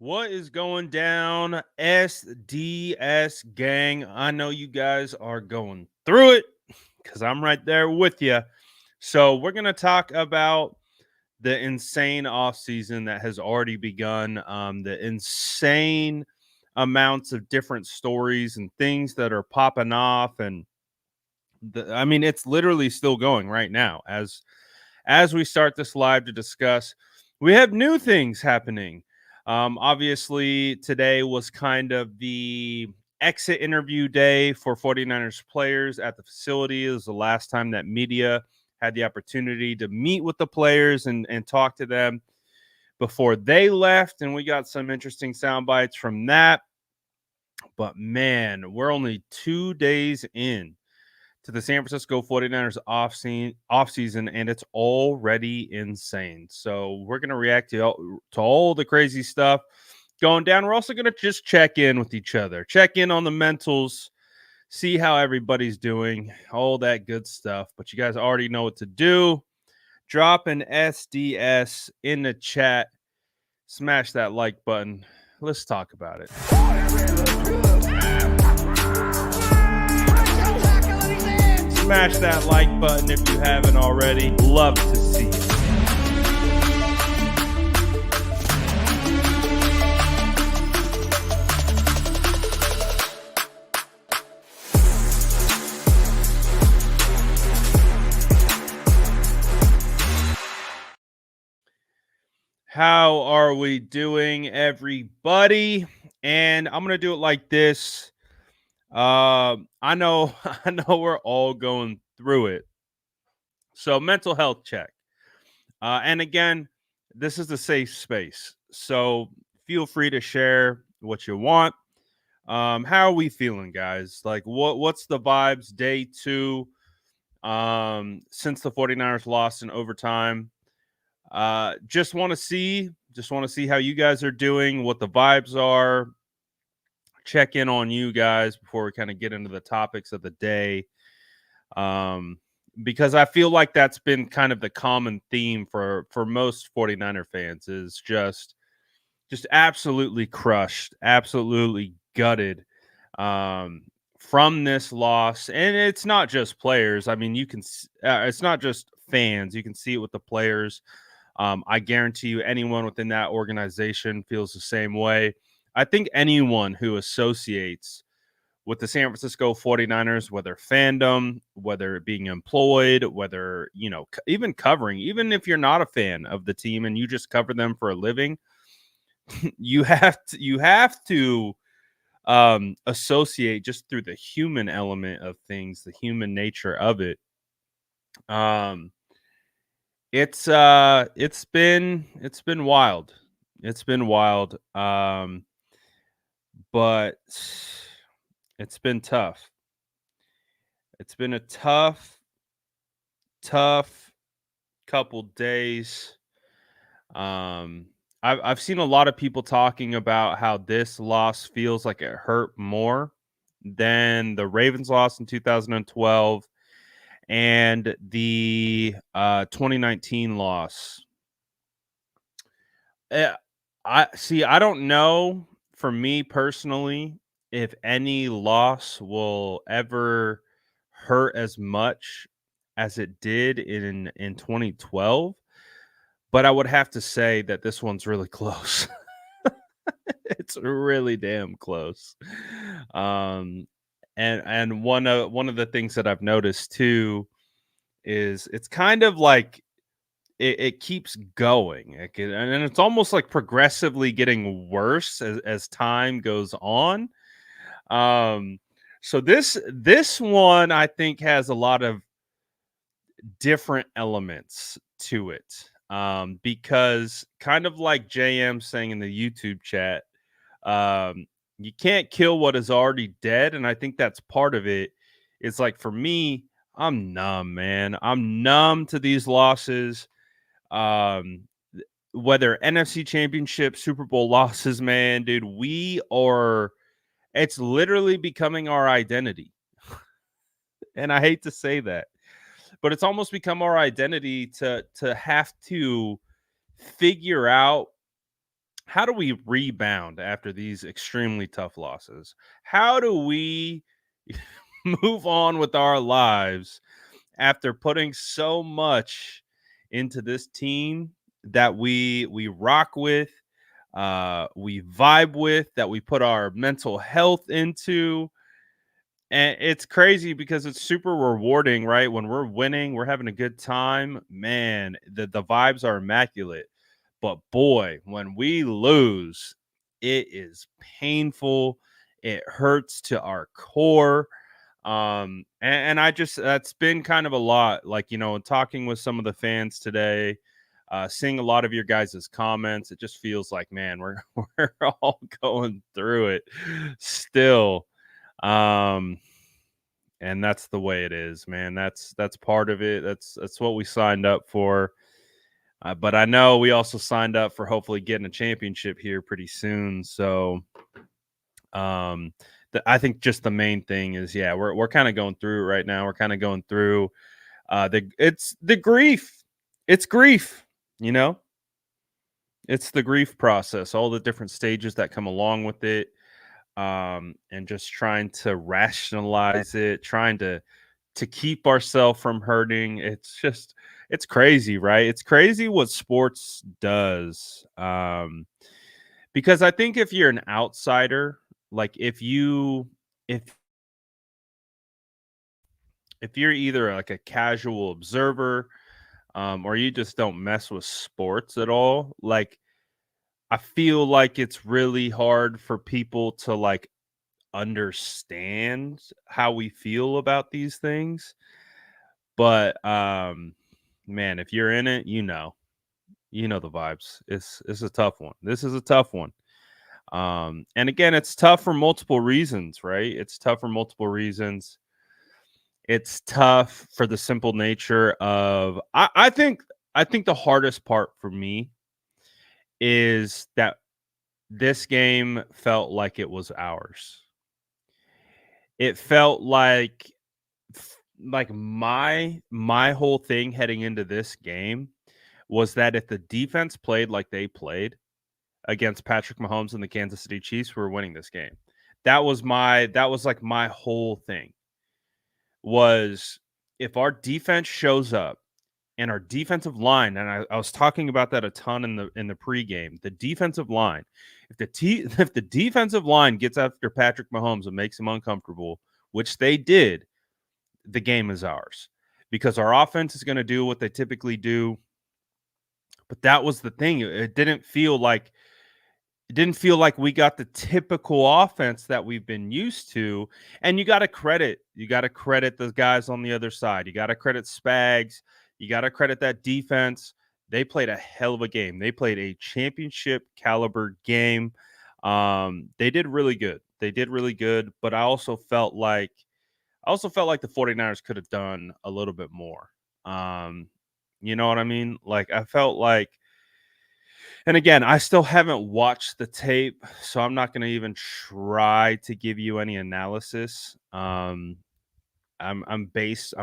What is going down, SDS gang? I know you guys are going through it because I'm right there with you. So, we're going to talk about the insane offseason that has already begun, the insane amounts of different stories and things that are popping off. And it's literally still going right now as we start this live to discuss. We have new things happening. Obviously, today was kind of the exit interview day for 49ers players at the facility. It was the last time that media had the opportunity to meet with the players and talk to them before they left. And we got some interesting sound bites from that. But man, we're only 2 days in to the San Francisco 49ers offseason, and it's already insane. So we're going to react to all the crazy stuff going down. We're also going to just check in with each other, check in on the mentals, see how everybody's doing, all that good stuff. But you guys already know what to do. Drop an SDS in the chat. Smash that like button. Let's talk about it. Smash that like button if you haven't already. Love to see it. How are we doing, everybody? And I'm gonna do it like this. I know we're all going through it. So mental health check. And again, this is a safe space. So feel free to share what you want. How are we feeling, guys? Like what's the vibes day 2 since the 49ers lost in overtime? Just want to see how you guys are doing, what the vibes are. Check in on you guys before we kind of get into the topics of the day. Because I feel like that's been kind of the common theme for most 49er fans is just absolutely crushed, absolutely gutted from this loss. And it's not just players. I mean, it's not just fans. You can see it with the players. I guarantee you anyone within that organization feels the same way. I think anyone who associates with the San Francisco 49ers, whether fandom, whether being employed, whether, even covering, even if you're not a fan of the team and you just cover them for a living, you have to associate just through the human element of things, the human nature of it. It's been wild. It's been wild. But it's been tough. It's been a tough couple days. I've seen a lot of people talking about how this loss feels like it hurt more than the Ravens loss in 2012 and the 2019 loss. I don't know, for me personally, if any loss will ever hurt as much as it did in 2012, but I would have to say that this one's really close. It's really damn close. And one of the things that I've noticed too is it's kind of like it keeps going, and it's almost like progressively getting worse as time goes on. So this one I think has a lot of different elements to it. Because kind of like JM saying in the YouTube chat, you can't kill what is already dead, and I think that's part of it. It's like for me, I'm numb, man. I'm numb to these losses. Whether NFC Championship, Super Bowl losses, man, dude, it's literally becoming our identity. And I hate to say that, but it's almost become our identity to have to figure out how do we rebound after these extremely tough losses? How do we move on with our lives after putting so much into this team that we rock with, we vibe with, that we put our mental health into? And it's crazy because it's super rewarding, right? When we're winning, we're having a good time. Man, the vibes are immaculate. But boy, when we lose, it is painful. It hurts to our core. And I just that's been kind of a lot. Like, talking with some of the fans today, seeing a lot of your guys' comments, it just feels like, man, we're we're all going through it still. Um, and that's the way it is, man. That's part of it. That's what we signed up for. But I know we also signed up for hopefully getting a championship here pretty soon. So um, I think just the main thing is, yeah, we're kind of going through it right now. We're kind of going through it's the grief. It's grief, you know. It's the grief process, all the different stages that come along with it, and just trying to rationalize it, trying to keep ourselves from hurting. It's crazy, right? It's crazy what sports does. Because I think if you're an outsider, like if if you're either like a casual observer, or you just don't mess with sports at all, like I feel like it's really hard for people to like understand how we feel about these things. But man, if you're in it, you know the vibes. It's a tough one. This is a tough one. And again, it's tough for multiple reasons, right? It's tough for multiple reasons. It's tough for the simple nature of I think the hardest part for me is that this game felt like it was ours. It felt like my whole thing heading into this game was that if the defense played like they played against Patrick Mahomes and the Kansas City Chiefs, we were winning this game. That was like my whole thing was if our defense shows up and our defensive line, and I was talking about that a ton in the pregame, the defensive line, if the defensive line gets after Patrick Mahomes and makes him uncomfortable, which they did, the game is ours because our offense is going to do what they typically do. But that was the thing. It didn't feel like we got the typical offense that we've been used to. And you got to credit the guys on the other side. You got to credit Spags. You got to credit that defense. They played a hell of a game. They played a championship caliber game. They did really good. They did really good, but I also felt like the 49ers could have done a little bit more. Um, you know what I mean? Like I felt like, and again, I still haven't watched the tape, so I'm not going to even try to give you any analysis. I'm based.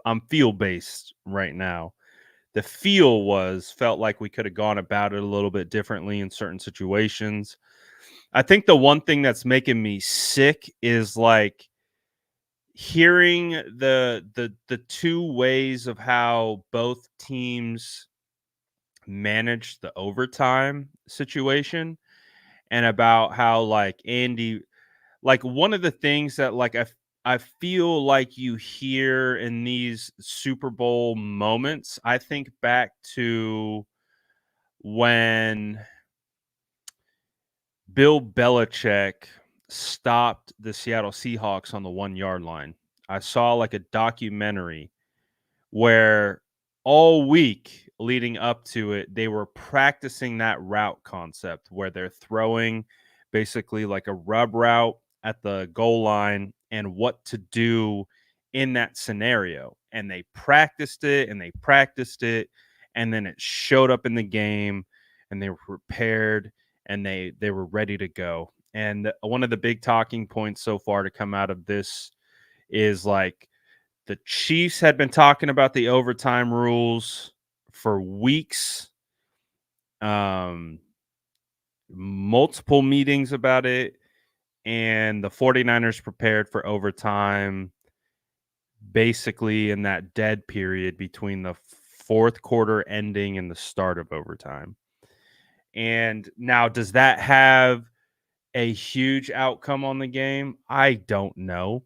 I'm feel based right now. The felt like we could have gone about it a little bit differently in certain situations. I think the one thing that's making me sick is like hearing the two ways of how both teams managed the overtime situation, and about how like Andy, like one of the things that like I feel like you hear in these Super Bowl moments, I think back to when Bill Belichick stopped the Seattle Seahawks on the 1 yard line. I saw like a documentary where all week leading up to it, they were practicing that route concept where they're throwing basically like a rub route at the goal line and what to do in that scenario. And they practiced it and they practiced it. And then it showed up in the game and they were prepared and they were ready to go. And one of the big talking points so far to come out of this is like the Chiefs had been talking about the overtime rules for weeks. Um, multiple meetings about it, and the 49ers prepared for overtime basically in that dead period between the fourth quarter ending and the start of overtime. And now, does that have a huge outcome on the game? I don't know.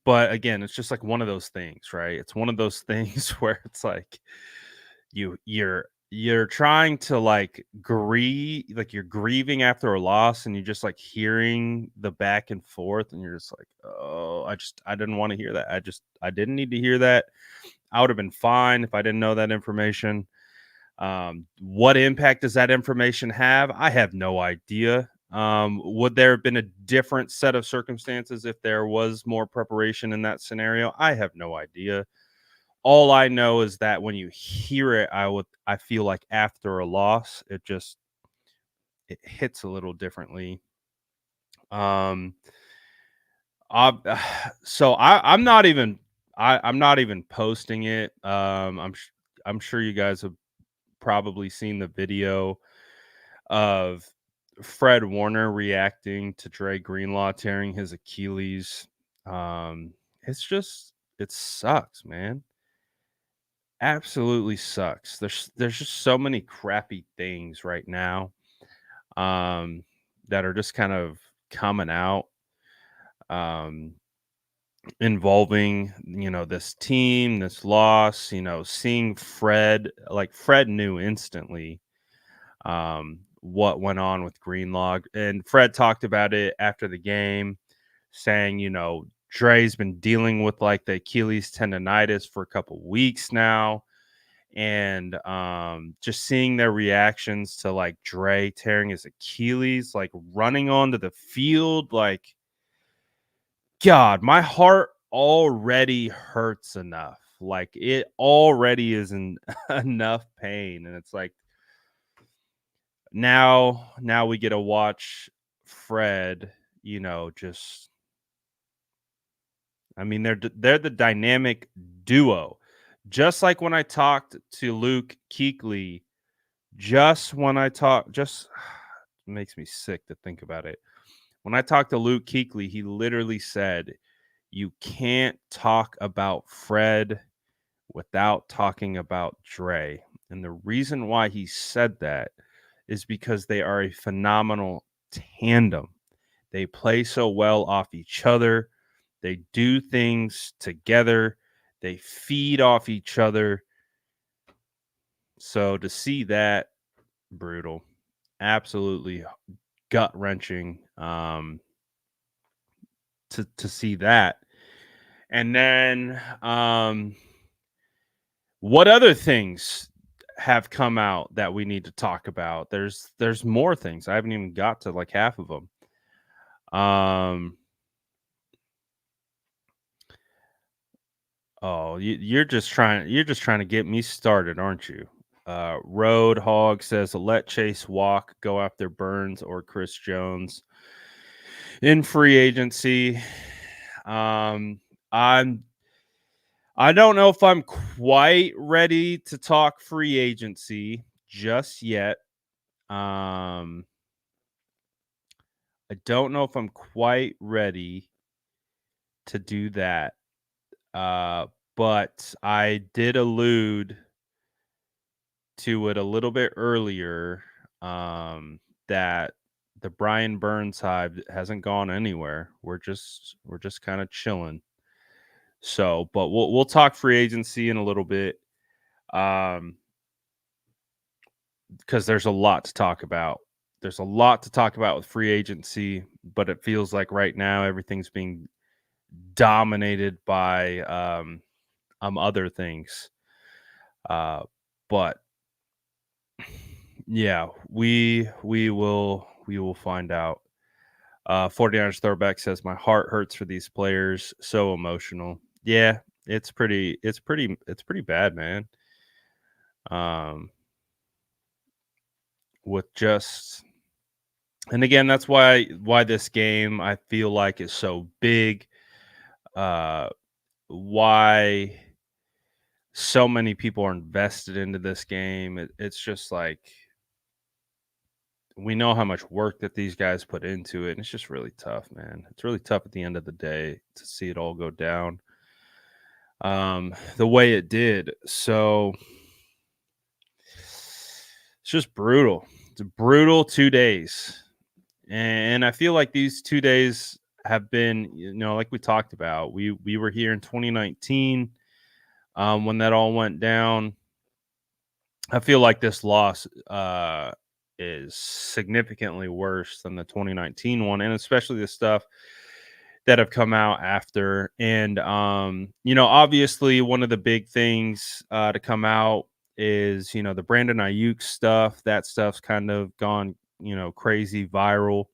But again, it's just like one of those things, right? It's one of those things where it's like you're trying to like grieve, like you're grieving after a loss, and you're just like hearing the back and forth, and you're just like, oh, I didn't want to hear that. I didn't need to hear that. I would have been fine if I didn't know that information. What impact does that information have? I have no idea. Would there have been a different set of circumstances if there was more preparation in that scenario? I have no idea. All I know is that when you hear it, I feel like after a loss, it hits a little differently. Um, I'm not even I'm not even posting it. I'm sure you guys have probably seen the video of Fred Warner reacting to Dre Greenlaw tearing his Achilles. It sucks, man. Absolutely sucks. There's just so many crappy things right now um that are just kind of coming out um involving, this team, this loss, seeing Fred knew instantly what went on with Greenlaw. And Fred talked about it after the game, saying, Dre's been dealing with like the Achilles tendonitis for a couple weeks now. And just seeing their reactions to like Dre tearing his Achilles, like running onto the field, like, God, my heart already hurts enough. Like it already is in enough pain. And it's like, now we get to watch Fred, just I mean they're the dynamic duo. Just like when I talked to Luke Kuechly, just makes me sick to think about it. When I talked to Luke Kuechly, he literally said, "You can't talk about Fred without talking about Dre." And the reason why he said that is because they are a phenomenal tandem. They play so well off each other. They do things together. They feed off each other. So to see that, brutal. Absolutely gut wrenching to see that. And then what other things have come out that we need to talk about? There's more things. I haven't even got to like half of them. Oh, you're just trying to get me started, aren't you? Road Hog says let Chase walk, go after Burns or Chris Jones in free agency. Um, I'm I don't know if I'm quite ready to talk free agency just yet. Um, I don't know if I'm quite ready to do that. Uh, but I did allude to it a little bit earlier, that the Brian Burns hive hasn't gone anywhere. We're just kind of chilling. So, but we'll talk free agency in a little bit, um, because there's a lot to talk about. There's a lot to talk about with free agency, but it feels like right now everything's being dominated by other things. But yeah, we will find out. 49ers throwback says my heart hurts for these players. So emotional. Yeah, it's pretty bad, man. Um, with just and again, that's why this game I feel like is so big. Uh, why so many people are invested into this game. It's just like we know how much work that these guys put into it, and it's just really tough, man. It's really tough at the end of the day to see it all go down the way it did. So it's just brutal. It's a brutal 2 days. And I feel like these 2 days have been, like we talked about. We were here in 2019 when that all went down. I feel like this loss is significantly worse than the 2019 one, and especially the stuff that have come out after. And obviously one of the big things to come out is the Brandon Aiyuk stuff. That stuff's kind of gone crazy viral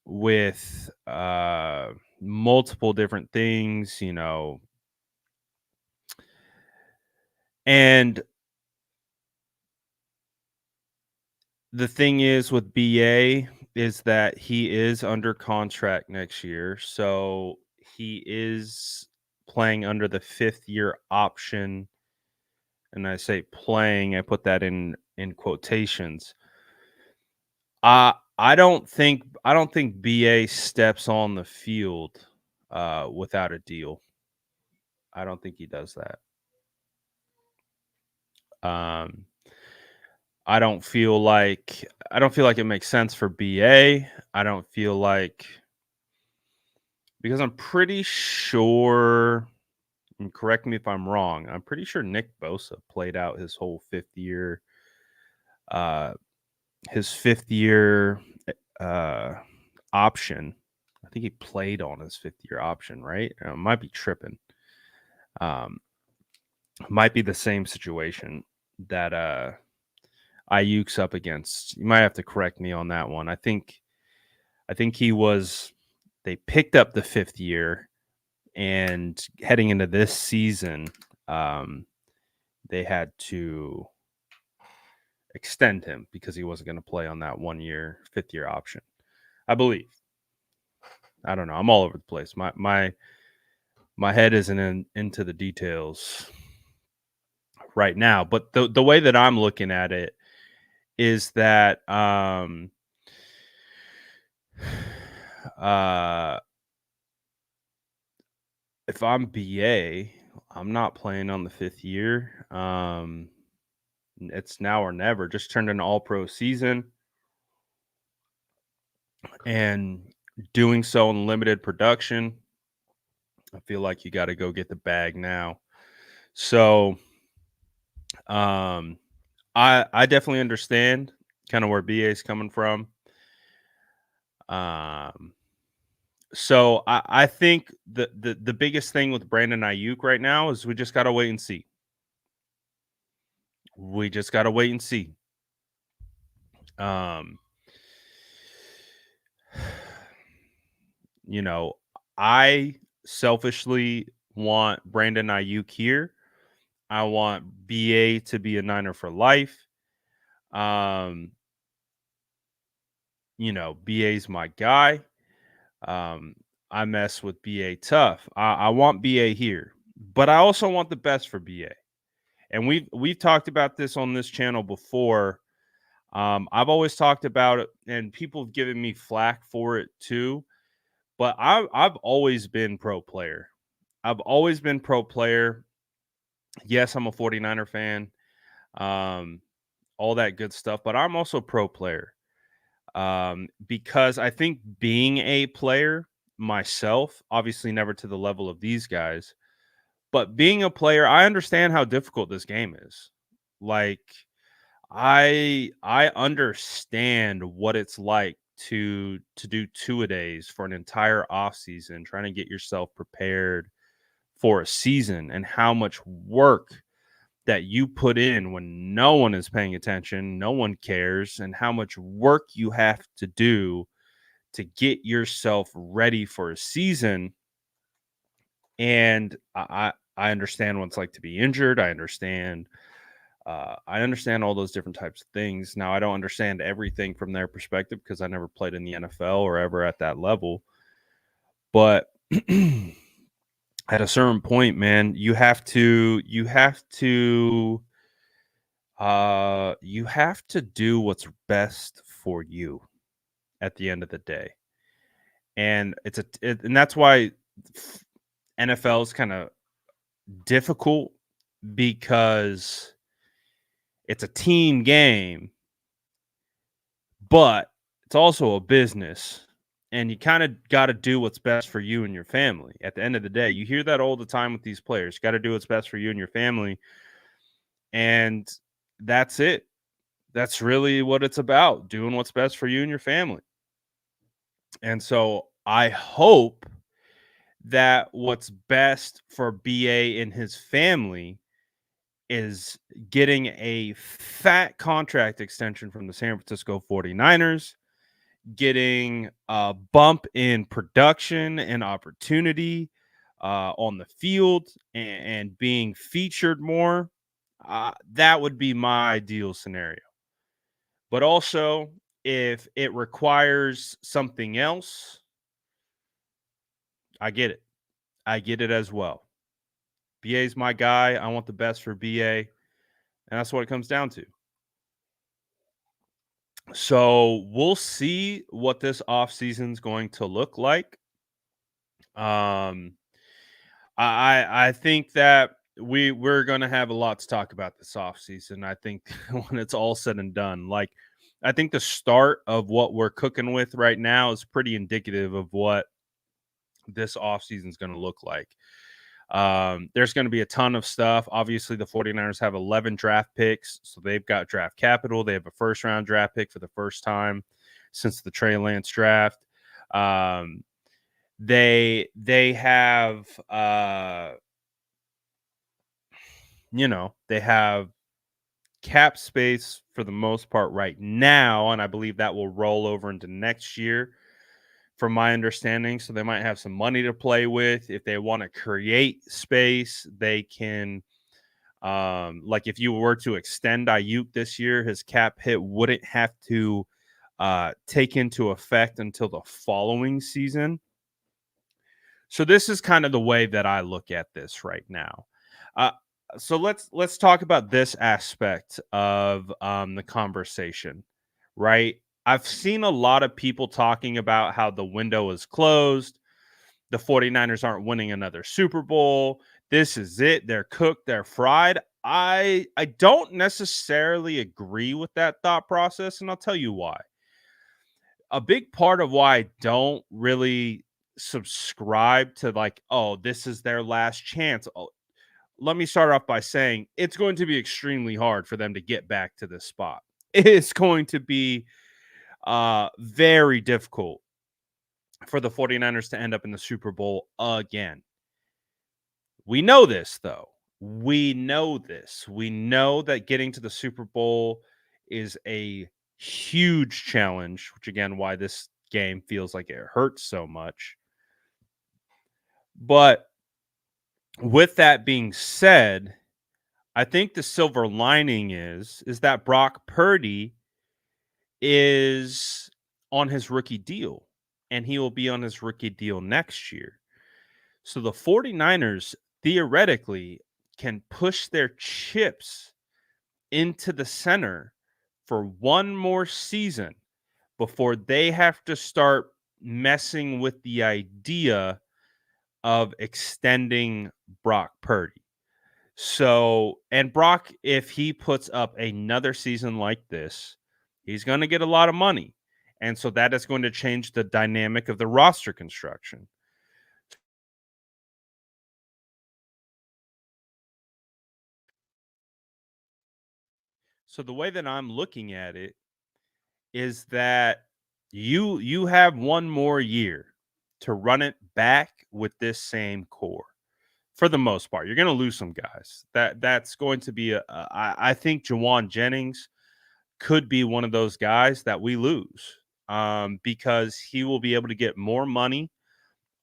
with multiple different things, and the thing is with BA is that he is under contract next year. So he is playing under the 5th-year option. And I say playing, I put that in quotations. I don't think BA steps on the field without a deal. I don't think he does that. Um I don't feel like it makes sense for BA. I don't feel like, because I'm pretty sure, and correct me if I'm wrong, I'm pretty sure Nick Bosa played out his whole 5th year uh his 5th year uh option. I think he played on his 5th year option, right? Might be tripping. Um might be the same situation that Aiyuk's up against. You might have to correct me on that one. I think he was. They picked up the 5th year, and heading into this season, they had to extend him because he wasn't going to play on that 1-year 5th year option. I believe. I don't know. I'm all over the place. My head isn't into the details right now, but the way that I'm looking at it is that if I'm BA, I'm not playing on the 5th year. It's now or never. Just turned an all-pro season, and doing so in limited production. I feel like you got to go get the bag now. So, I definitely understand kind of where BA is coming from. So I think the biggest thing with Brandon Aiyuk right now is we just got to wait and see. We just got to wait and see. Um, I selfishly want Brandon Aiyuk here. I want BA to be a Niner for life. Um, BA's my guy. I mess with BA tough. I want BA here, but I also want the best for BA. And we've talked about this on this channel before. I've always talked about it, and people have given me flack for it too. But I've always been pro player. I've always been pro player. Yes, I'm a 49er fan. All that good stuff, but I'm also pro player. Because I think being a player myself, obviously never to the level of these guys, but being a player, I understand how difficult this game is. Like I understand what it's like to do two-a-days for an entire off season, trying to get yourself prepared for a season, and how much work that you put in when no one is paying attention, no one cares, and how much work you have to do to get yourself ready for a season. And I understand what it's like to be injured. I understand all those different types of things. Now, I don't understand everything from their perspective because I never played in the NFL or ever at that level. But at a certain point, man, you have to You have to do what's best for you at the end of the day. And and that's why NFL is kind of difficult because it's a team game, but it's also a business. And you kind of got to do what's best for you and your family. At the end of the day, you hear that all the time with these players. Got to do what's best for you and your family. And that's it. That's really what it's about, doing what's best for you and your family. And so I hope that what's best for BA and his family is getting a fat contract extension from the San Francisco 49ers, getting a bump in production and opportunity on the field, and being featured more. That would be my ideal scenario. But also, if it requires something else, I get it. I get it as well. BA's my guy. I want the best for BA. And that's what it comes down to. So we'll see what this offseason is going to look like. Um, I think that we're gonna have a lot to talk about this offseason. I think when it's all said and done, like I think the start of what we're cooking with right now is pretty indicative of what this offseason is going to look like. There's going to be a ton of stuff. Obviously, the 49ers have 11 draft picks, so they've got draft capital. They have a first round draft pick for the first time since the Trey Lance draft. Um, they have they have cap space for the most part right now, and I believe that will roll over into next year from my understanding. So they might have some money to play with. If they want to create space, they can. Like if you were to extend Aiyuk this year, his cap hit wouldn't have to take into effect until the following season. So this is kind of the way that I look at this right now. Uh, so let's talk about this aspect of the conversation, right? I've seen a lot of people talking about how the window is closed. The 49ers aren't winning another Super Bowl. This is it. They're cooked. They're fried. I don't necessarily agree with that thought process, and I'll tell you why. A big part of why I don't really subscribe to like, oh, this is their last chance. Oh, let me start off by saying it's going to be extremely hard for them to get back to this spot. It's going to be very difficult for the 49ers to end up in the Super Bowl again. We know this, though. We know this. We know that getting to the Super Bowl is a huge challenge, which again, why this game feels like it hurts so much. But with that being said, I think the silver lining is that Brock Purdy is on his rookie deal, and he will be on his rookie deal next year. So the 49ers theoretically can push their chips into the center for one more season before they have to start messing with the idea of extending Brock Purdy. So, and Brock, if he puts up another season like this, he's going to get a lot of money. And so that is going to change the dynamic of the roster construction. So the way that I'm looking at it is that you have one more year to run it back with this same core. For the most part, you're going to lose some guys. That's going to be I think Jawan Jennings could be one of those guys that we lose because he will be able to get more money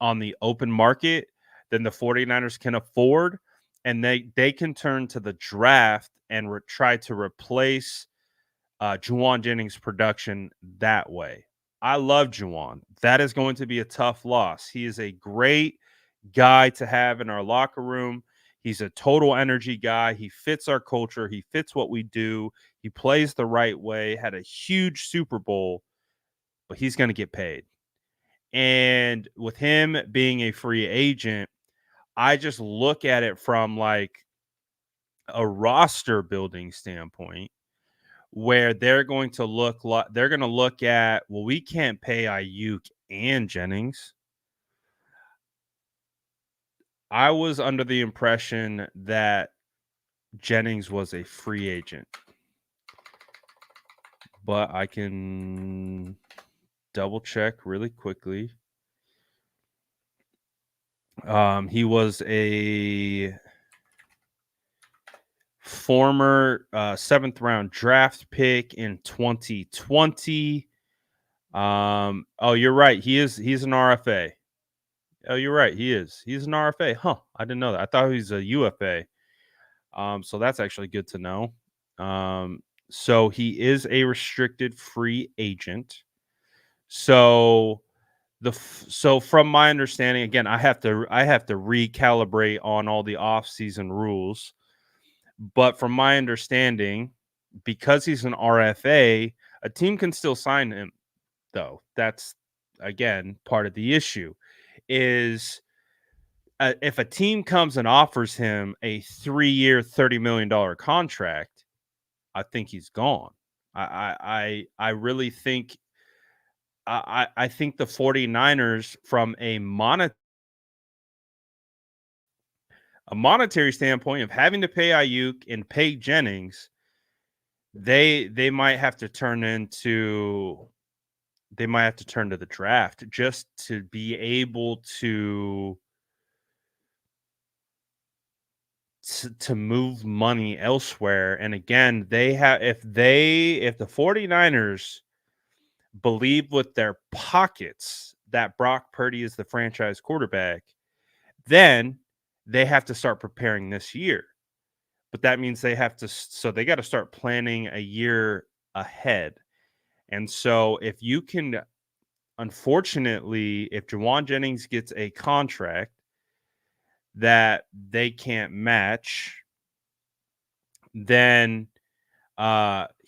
on the open market than the 49ers can afford, and they can turn to the draft and try to replace Juwan Jennings' production that way. I love Juwan. That is going to be a tough loss. He is a great guy to have in our locker room. He's a total energy guy. He fits our culture. He fits what we do. He plays the right way, had a huge Super Bowl, but he's going to get paid. And with him being a free agent, I just look at it from like a roster building standpoint where they're going to look at, well, we can't pay Aiyuk and Jennings. I was under the impression that Jennings was a free agent, but I can double check really quickly. He was a former 7th round draft pick in 2020. Oh, you're right. He's an RFA. Oh, you're right. He's an RFA. Huh. I didn't know that. I thought he was a UFA. So that's actually good to know. So he is a restricted free agent. So so from my understanding, again, I have to recalibrate on all the off-season rules. But from my understanding, because he's an RFA, a team can still sign him, though. That's again part of the issue is if a team comes and offers him a 3-year, $30 million contract, I think he's gone. I really think I think the 49ers from a monetary standpoint of having to pay Ayuk and pay Jennings, they might have to turn into they might have to turn to the draft just to be able to move money elsewhere. And again, they have if the 49ers believe with their pockets that Brock Purdy is the franchise quarterback, then they have to start preparing this year. But that means they got to start planning a year ahead. And so if you can, unfortunately, if Jawan Jennings gets a contract that they can't match, then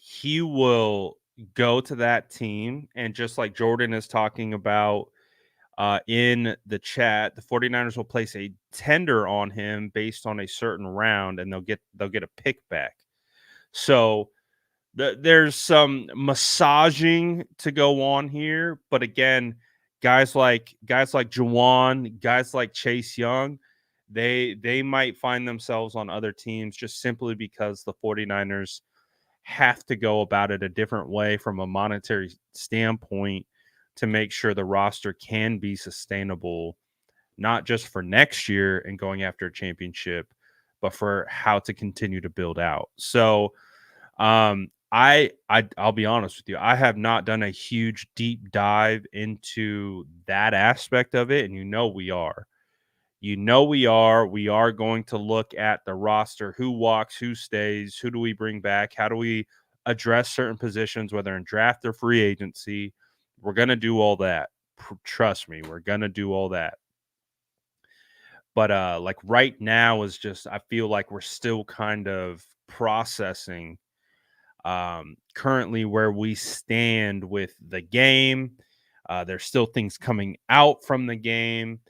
he will go to that team. And just like Jordan is talking about in the chat, the 49ers will place a tender on him based on a certain round, and they'll get a pick back. So there's some massaging to go on here, but again, guys like Jawan, guys like Chase Young, they might find themselves on other teams just simply because the 49ers have to go about it a different way from a monetary standpoint to make sure the roster can be sustainable, not just for next year and going after a championship, but for how to continue to build out. So I'll be honest with you. I have not done a huge deep dive into that aspect of it, and we are. We are going to look at the roster, who walks, who stays, who do we bring back, how do we address certain positions, whether in draft or free agency. We're going to do all that. Trust me, we're going to do all that. But like right now is just I feel like we're still kind of processing currently where we stand with the game. There's still things coming out from the game.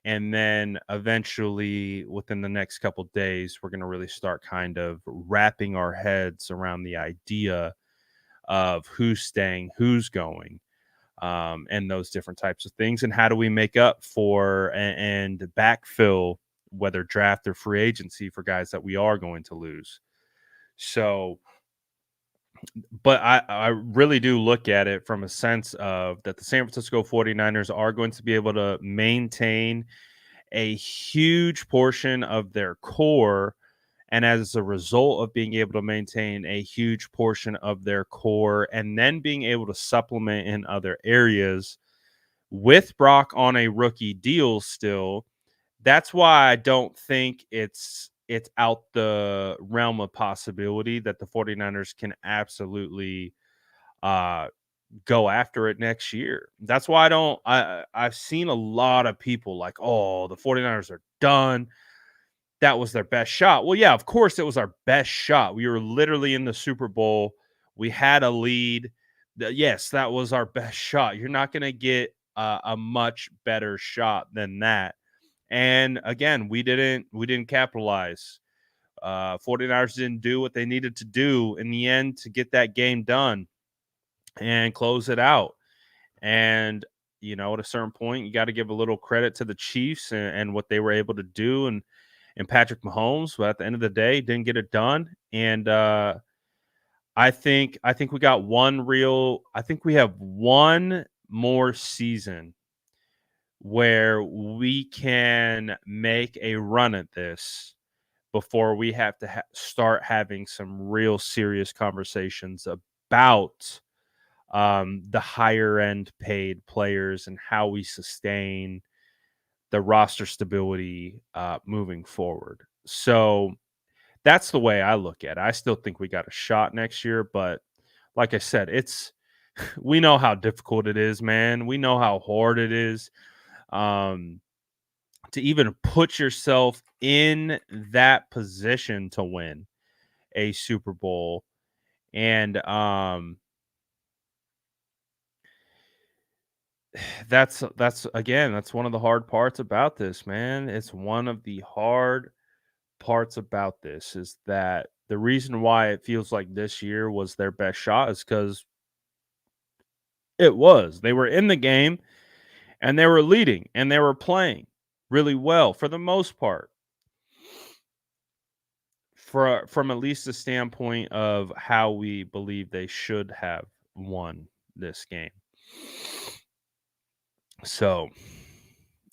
And then eventually, within the next couple days, we're going to really start kind of wrapping our heads around the idea of who's staying, who's going, and those different types of things. And how do we make up for and backfill, whether draft or free agency, for guys that we are going to lose. So, but I really do look at it from a sense of that the San Francisco 49ers are going to be able to maintain a huge portion of their core. And as a result of being able to maintain a huge portion of their core and then being able to supplement in other areas with Brock on a rookie deal still, that's why I don't think it's out the realm of possibility that the 49ers can absolutely go after it next year. That's why I've seen a lot of people like, oh, the 49ers are done. that was their best shot. Well, yeah, of course it was our best shot. We were literally in the Super Bowl. We had a lead. Yes, that was our best shot. You're not going to get a much better shot than that. And again, we didn't capitalize. 49ers didn't do what they needed to do in the end to get that game done and close it out. And at a certain point, you got to give a little credit to the Chiefs and what they were able to do, and Patrick Mahomes. But at the end of the day, didn't get it done. And I think we got one real. I think we have one more season where we can make a run at this before we have to start having some real serious conversations about the higher end paid players and how we sustain the roster stability moving forward. So that's the way I look at it. I still think we got a shot next year, but like I said, we know how difficult it is, man. We know how hard it is um, to even put yourself in that position to win a Super Bowl. And that's one of the hard parts about this, man. It's one of the hard parts about this is that the reason why it feels like this year was their best shot is because it was. They were in the game and they were leading and they were playing really well for the most part. From at least the standpoint of how we believe they should have won this game. So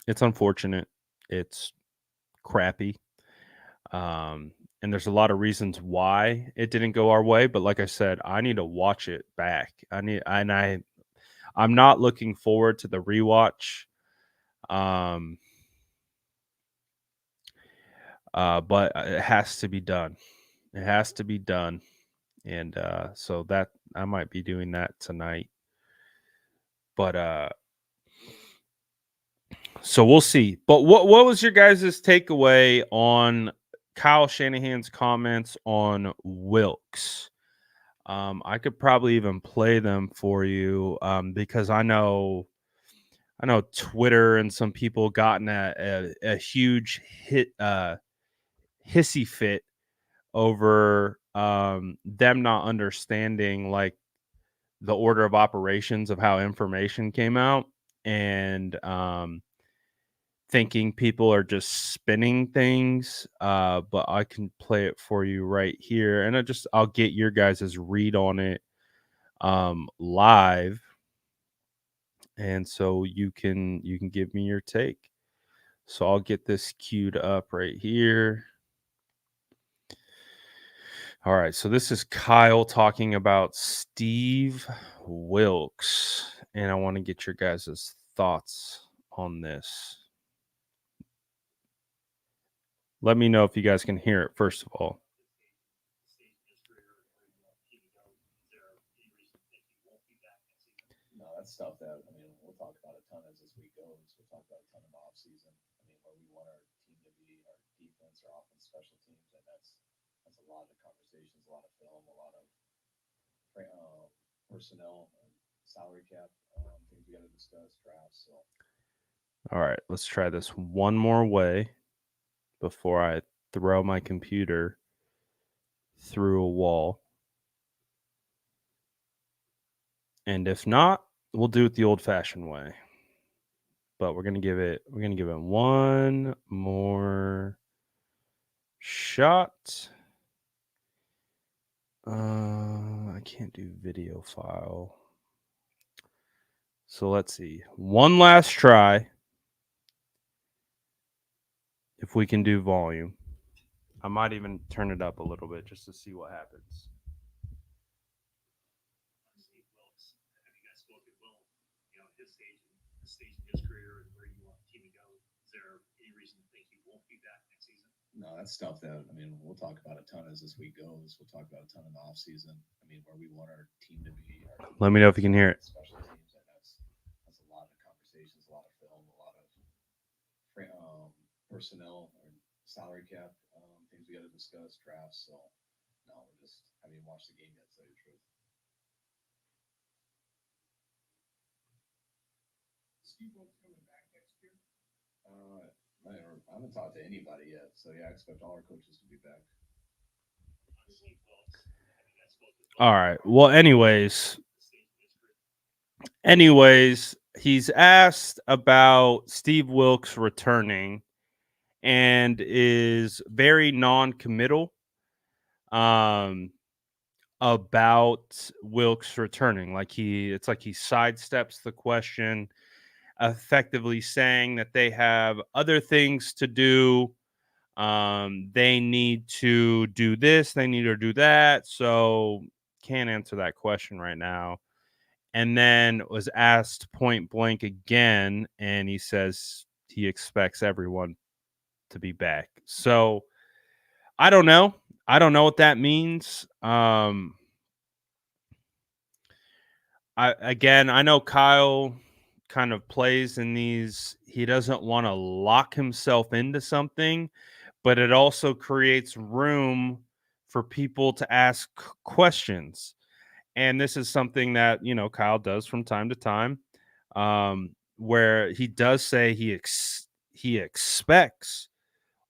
it's unfortunate. It's crappy. And there's a lot of reasons why it didn't go our way. But like I said, I need to watch it back. I'm not looking forward to the rewatch. Um, but it has to be done. It has to be done. And so that I might be doing that tonight. But so we'll see. But what was your guys' takeaway on Kyle Shanahan's comments on Wilkes? I could probably even play them for you because I know Twitter and some people gotten a huge hissy fit over them not understanding like the order of operations of how information came out and thinking people are just spinning things. But I can play it for you right here, and I'll get your guys' read on it live, and so you can give me your take. So I'll get this queued up right here. All right, so this is Kyle talking about Steve Wilkes, and I want to get your guys' thoughts on this. Let me know if you guys can hear it, first of all. No, that's stuff that we'll talk about a ton as this week goes. We'll talk about a ton of offseason. Where we want our team to be, our defense, our offense, special teams, and that's a lot of conversations, a lot of film, a lot of personnel, and salary cap things we got to discuss, drafts. So. All right, let's try this one more way before I throw my computer through a wall. And if not, we'll do it the old-fashioned way. But we're gonna give it one more shot. I can't do video file. So let's see. One last try. If we can do volume. I might even turn it up a little bit just to see what happens. Steve Wilkes, have you guys spoken Will? His stage in his career and where you want the team to go. Is there any reason to think he won't be back next season? No, that's stuff that we'll talk about a ton as this week goes. We'll talk about a ton in the off season. Where we want our team to be. Let me know if you can hear it. Special teams, and that's a lot of conversations, a lot of film, a lot of personnel and salary cap, things we got to discuss, drafts. So no, we're just haven't even watched the game yet. To tell you the truth. Steve Wilkes coming back next year? I haven't talked to anybody yet. So yeah, I expect all our coaches to be back. All right. Well, anyways, he's asked about Steve Wilkes returning and is very non-committal about Wilkes returning. It's like he sidesteps the question, effectively saying that they have other things to do. They need to do this, they need to do that. So can't answer that question right now. And then was asked point blank again, and he says he expects everyone to be back. So I don't know. I don't know what that means. I know Kyle kind of plays in these. He doesn't want to lock himself into something, but it also creates room for people to ask questions. And this is something that, Kyle does from time to time, where he does say he expects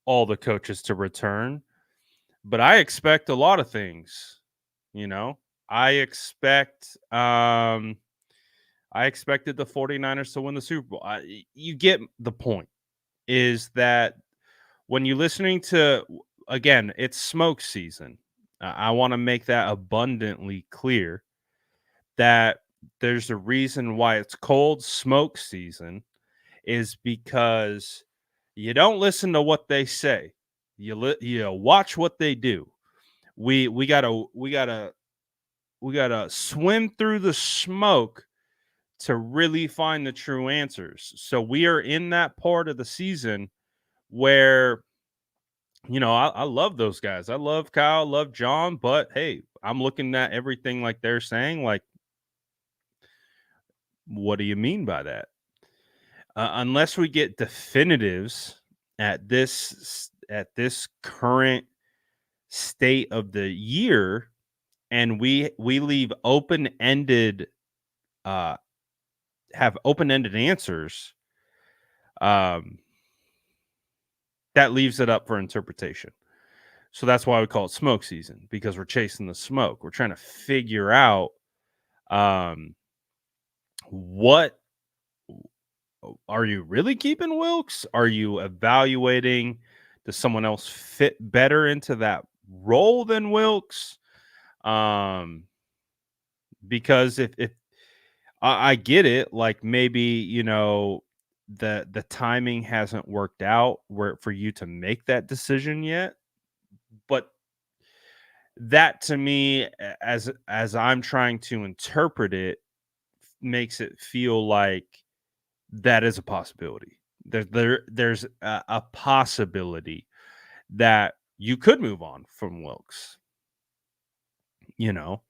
all the coaches to return, but I expect a lot of things, you know. I expect I expected the 49ers to win the Super Bowl. You get the point, is that when you're listening to, again, it's smoke season. I want to make that abundantly clear that there's a reason why it's called smoke season, is because you don't listen to what they say. You watch what they do. We gotta swim through the smoke to really find the true answers. So we are in that part of the season where, I love those guys. I love Kyle, love John, but hey, I'm looking at everything like they're saying, like, what do you mean by that? Unless we get definitives at this current state of the year, and we leave open-ended have open-ended answers, um that leaves it up for interpretation. So that's why we call it smoke season, because we're chasing the smoke. We're trying to figure out um what are you really keeping Wilkes? Are you evaluating, does someone else fit better into that role than Wilkes? Um because if I get it, like maybe, the timing hasn't worked out where for you to make that decision yet, but that to me, as I'm trying to interpret it, makes it feel like that is a possibility. There's a possibility that you could move on from Wilkes. You know,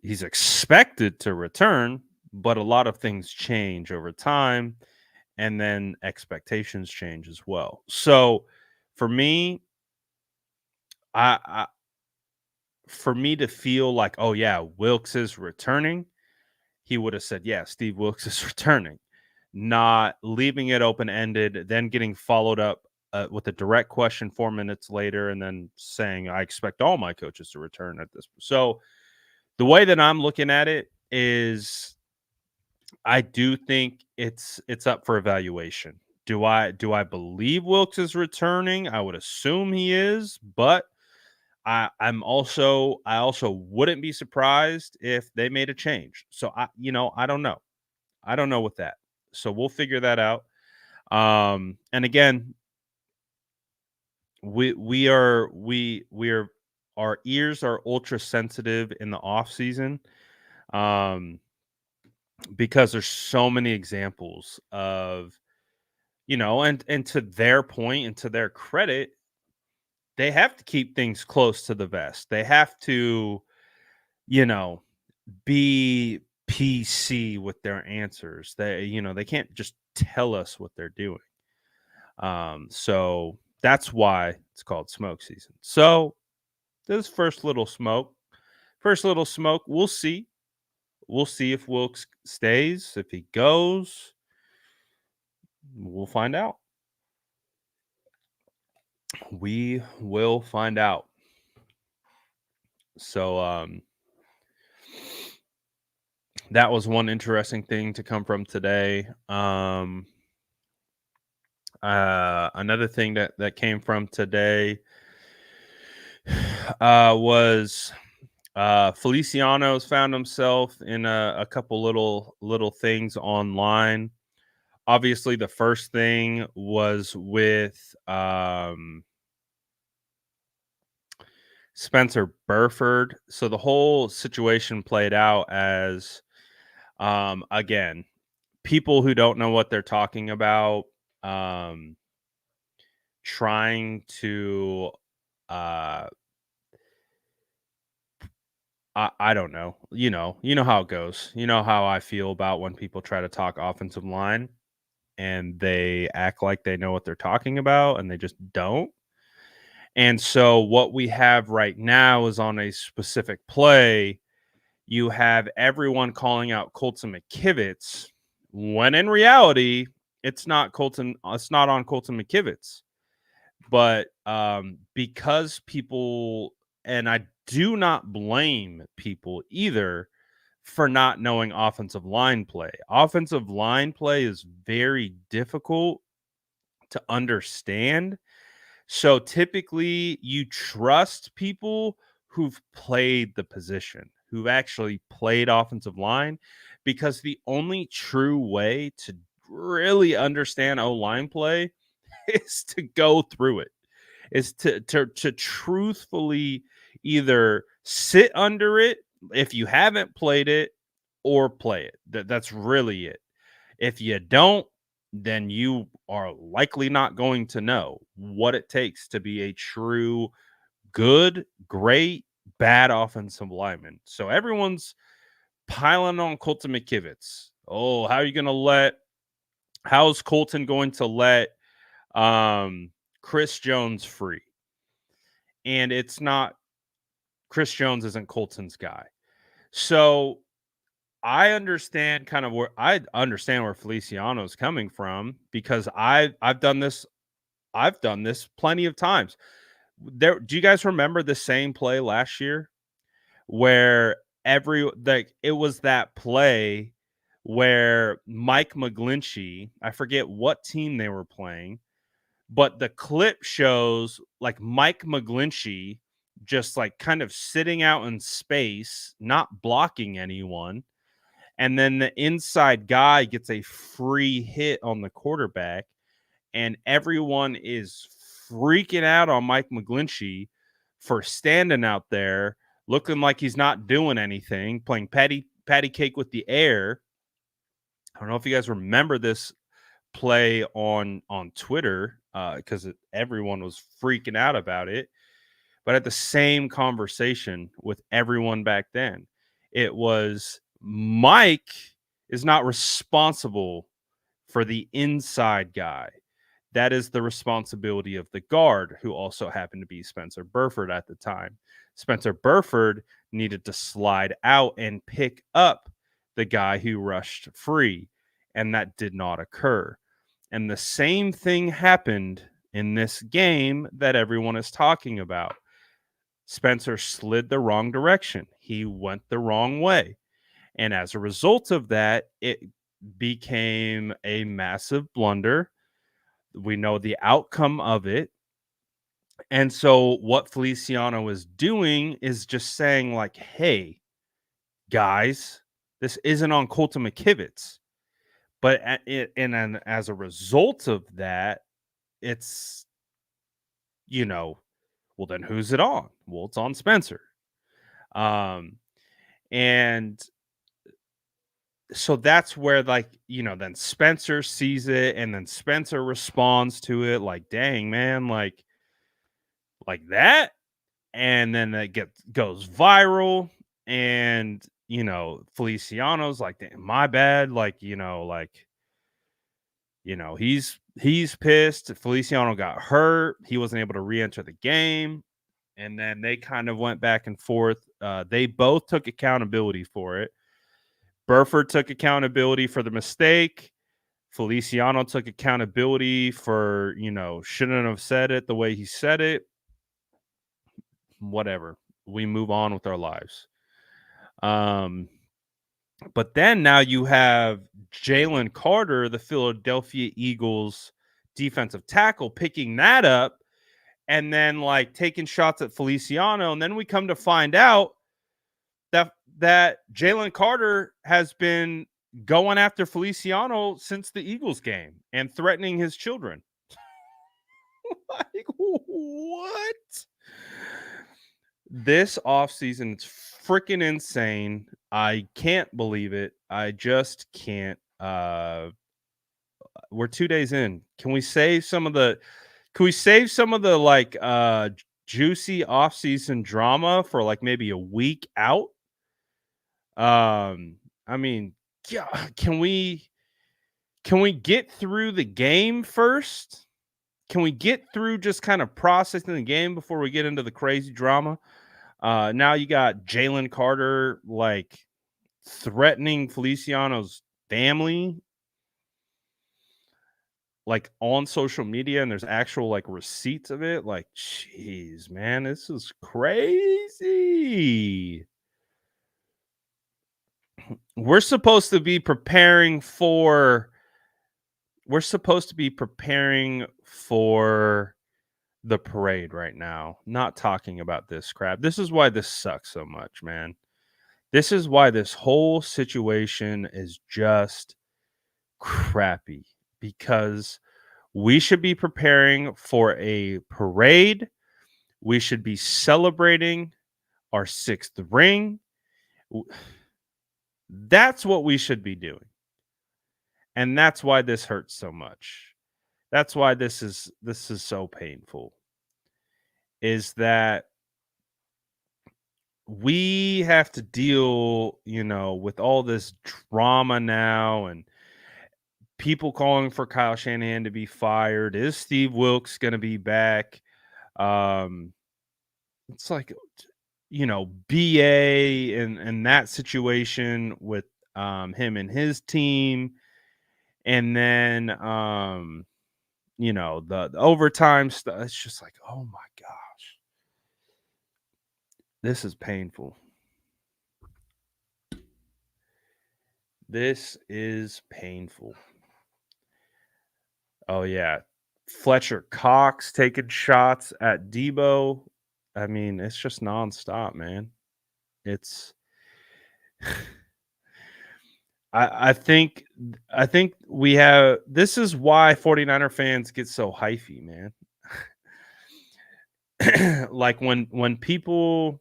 he's expected to return, but a lot of things change over time, and then expectations change as well. So, for me, I for me to feel like, oh yeah, Wilkes is returning, he would have said, yeah, Steve Wilkes is returning, not leaving it open ended, then getting followed up with a direct question 4 minutes later, and then saying, I expect all my coaches to return at this. So the way that I'm looking at it is, I do think it's up for evaluation. Do I believe Wilkes is returning? I would assume he is, but I also wouldn't be surprised if they made a change. So I don't know. I don't know with that. So we'll figure that out. And again, we are our ears are ultra sensitive in the off season, um, because there's so many examples of, and to their point and to their credit, they have to keep things close to the vest. They have to, you know, be PC with their answers. They can't just tell us what they're doing. So That's why it's called smoke season. So this first little smoke, we'll see. We'll see if Wilkes stays. If he goes, we'll find out. We will find out. So that was one interesting thing to come from today. Another thing that came from today was Feliciano's found himself in a couple little things online. Obviously, the first thing was with Spencer Burford. So the whole situation played out as, again, people who don't know what they're talking about, trying to, I don't know, you know how it goes. You know how I feel about when people try to talk offensive line and they act like they know what they're talking about and they just don't. And so what we have right now is on a specific play, you have everyone calling out Colton McKivitz, when in reality, it's not on Colton McKivitz. But because people, and I do not blame people either for not knowing offensive line play. Offensive line play is very difficult to understand. So typically you trust people who've played the position, who've actually played offensive line, because the only true way to really understand O-line play is to go through it, is to truthfully either sit under it if you haven't played it or play it. That's really it. If you don't, then you are likely not going to know what it takes to be a true good, great, bad offensive lineman. So everyone's piling on Colton McKivitz. Oh, how's Colton going to let Chris Jones free? And it's not, Chris Jones isn't Colton's guy. So I understand where Feliciano's coming from, because I've done this plenty of times. Do you guys remember the same play last year where it was that play where Mike McGlinchey, I forget what team they were playing, but the clip shows like Mike McGlinchey just like kind of sitting out in space, not blocking anyone. And then the inside guy gets a free hit on the quarterback, and everyone is freaking out on Mike McGlinchey for standing out there looking like he's not doing anything, playing patty cake with the air. I don't know if you guys remember this play on Twitter, because everyone was freaking out about it. But at the same conversation with everyone back then, it was Mike is not responsible for the inside guy. That is the responsibility of the guard, who also happened to be Spencer Burford at the time. Spencer Burford needed to slide out and pick up the guy who rushed free, and that did not occur. And the same thing happened in this game that everyone is talking about. Spencer slid the wrong direction. He went the wrong way. And as a result of that, it became a massive blunder. We know the outcome of it. And so what Feliciano is doing is just saying, like, hey, guys, this isn't on Colton McKivitz. But as a result of that, it's, well, then who's it on? Well, it's on Spencer. And so that's where, like, then Spencer sees it, and then Spencer responds to it like, dang, man, like that. And then that goes viral. And, Feliciano's like, damn, my bad. Like, He's pissed. Feliciano got hurt. He wasn't able to re-enter the game. And then they kind of went back and forth. They both took accountability for it. Burford took accountability for the mistake. Feliciano took accountability for, shouldn't have said it the way he said it. Whatever. We move on with our lives. But then now you have Jalen Carter, the Philadelphia Eagles defensive tackle, picking that up and then like taking shots at Feliciano. And then we come to find out that Jalen Carter has been going after Feliciano since the Eagles game and threatening his children. Like, what? This offseason, it's freaking insane. I can't believe it. I just can't. We're 2 days in. Can we save some of the like juicy offseason drama for like maybe a week out? I mean, yeah, can we get through the game first? Can we get through just kind of processing the game before we get into the crazy drama? Now you got Jalen Carter like threatening Feliciano's family like on social media, and there's actual like receipts of it. Like, jeez, man, this is crazy. We're supposed to be preparing for the parade right now, not talking about this crap. This is why this sucks so much, man. This is why this whole situation is just crappy, because we should be preparing for a parade. We should be celebrating our 6th ring. That's what we should be doing. And that's why this hurts so much. That's why this is so painful. Is that we have to deal, with all this drama now and people calling for Kyle Shanahan to be fired. Is Steve Wilkes going to be back? It's like, BA and that situation with him and his team. And then, the overtime stuff. It's just like, oh my gosh, this is painful. This is painful. Oh yeah, Fletcher Cox taking shots at Debo. I mean, it's just nonstop, man. It's I think we have, this is why 49er fans get so hyphy, man. Like when people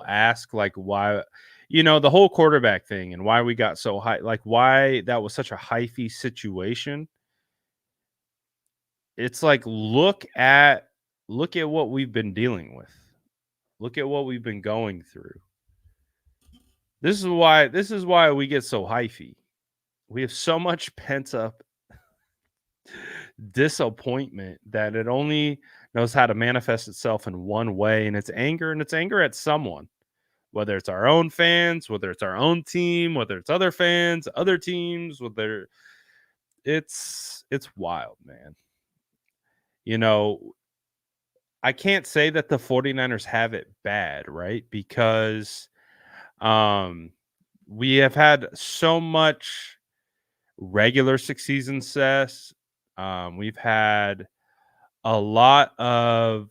ask like why, the whole quarterback thing and why we got so high, like why that was such a hyphy situation. It's like look at what we've been dealing with. Look at what we've been going through. This is why we get so hyphy. We have so much pent up disappointment that it only knows how to manifest itself in one way, and it's anger, at someone, whether it's our own fans, whether it's our own team, whether it's other fans, other teams, whether it's wild, man. I can't say that the 49ers have it bad, right? Because we have had so much regular season success. We've had a lot of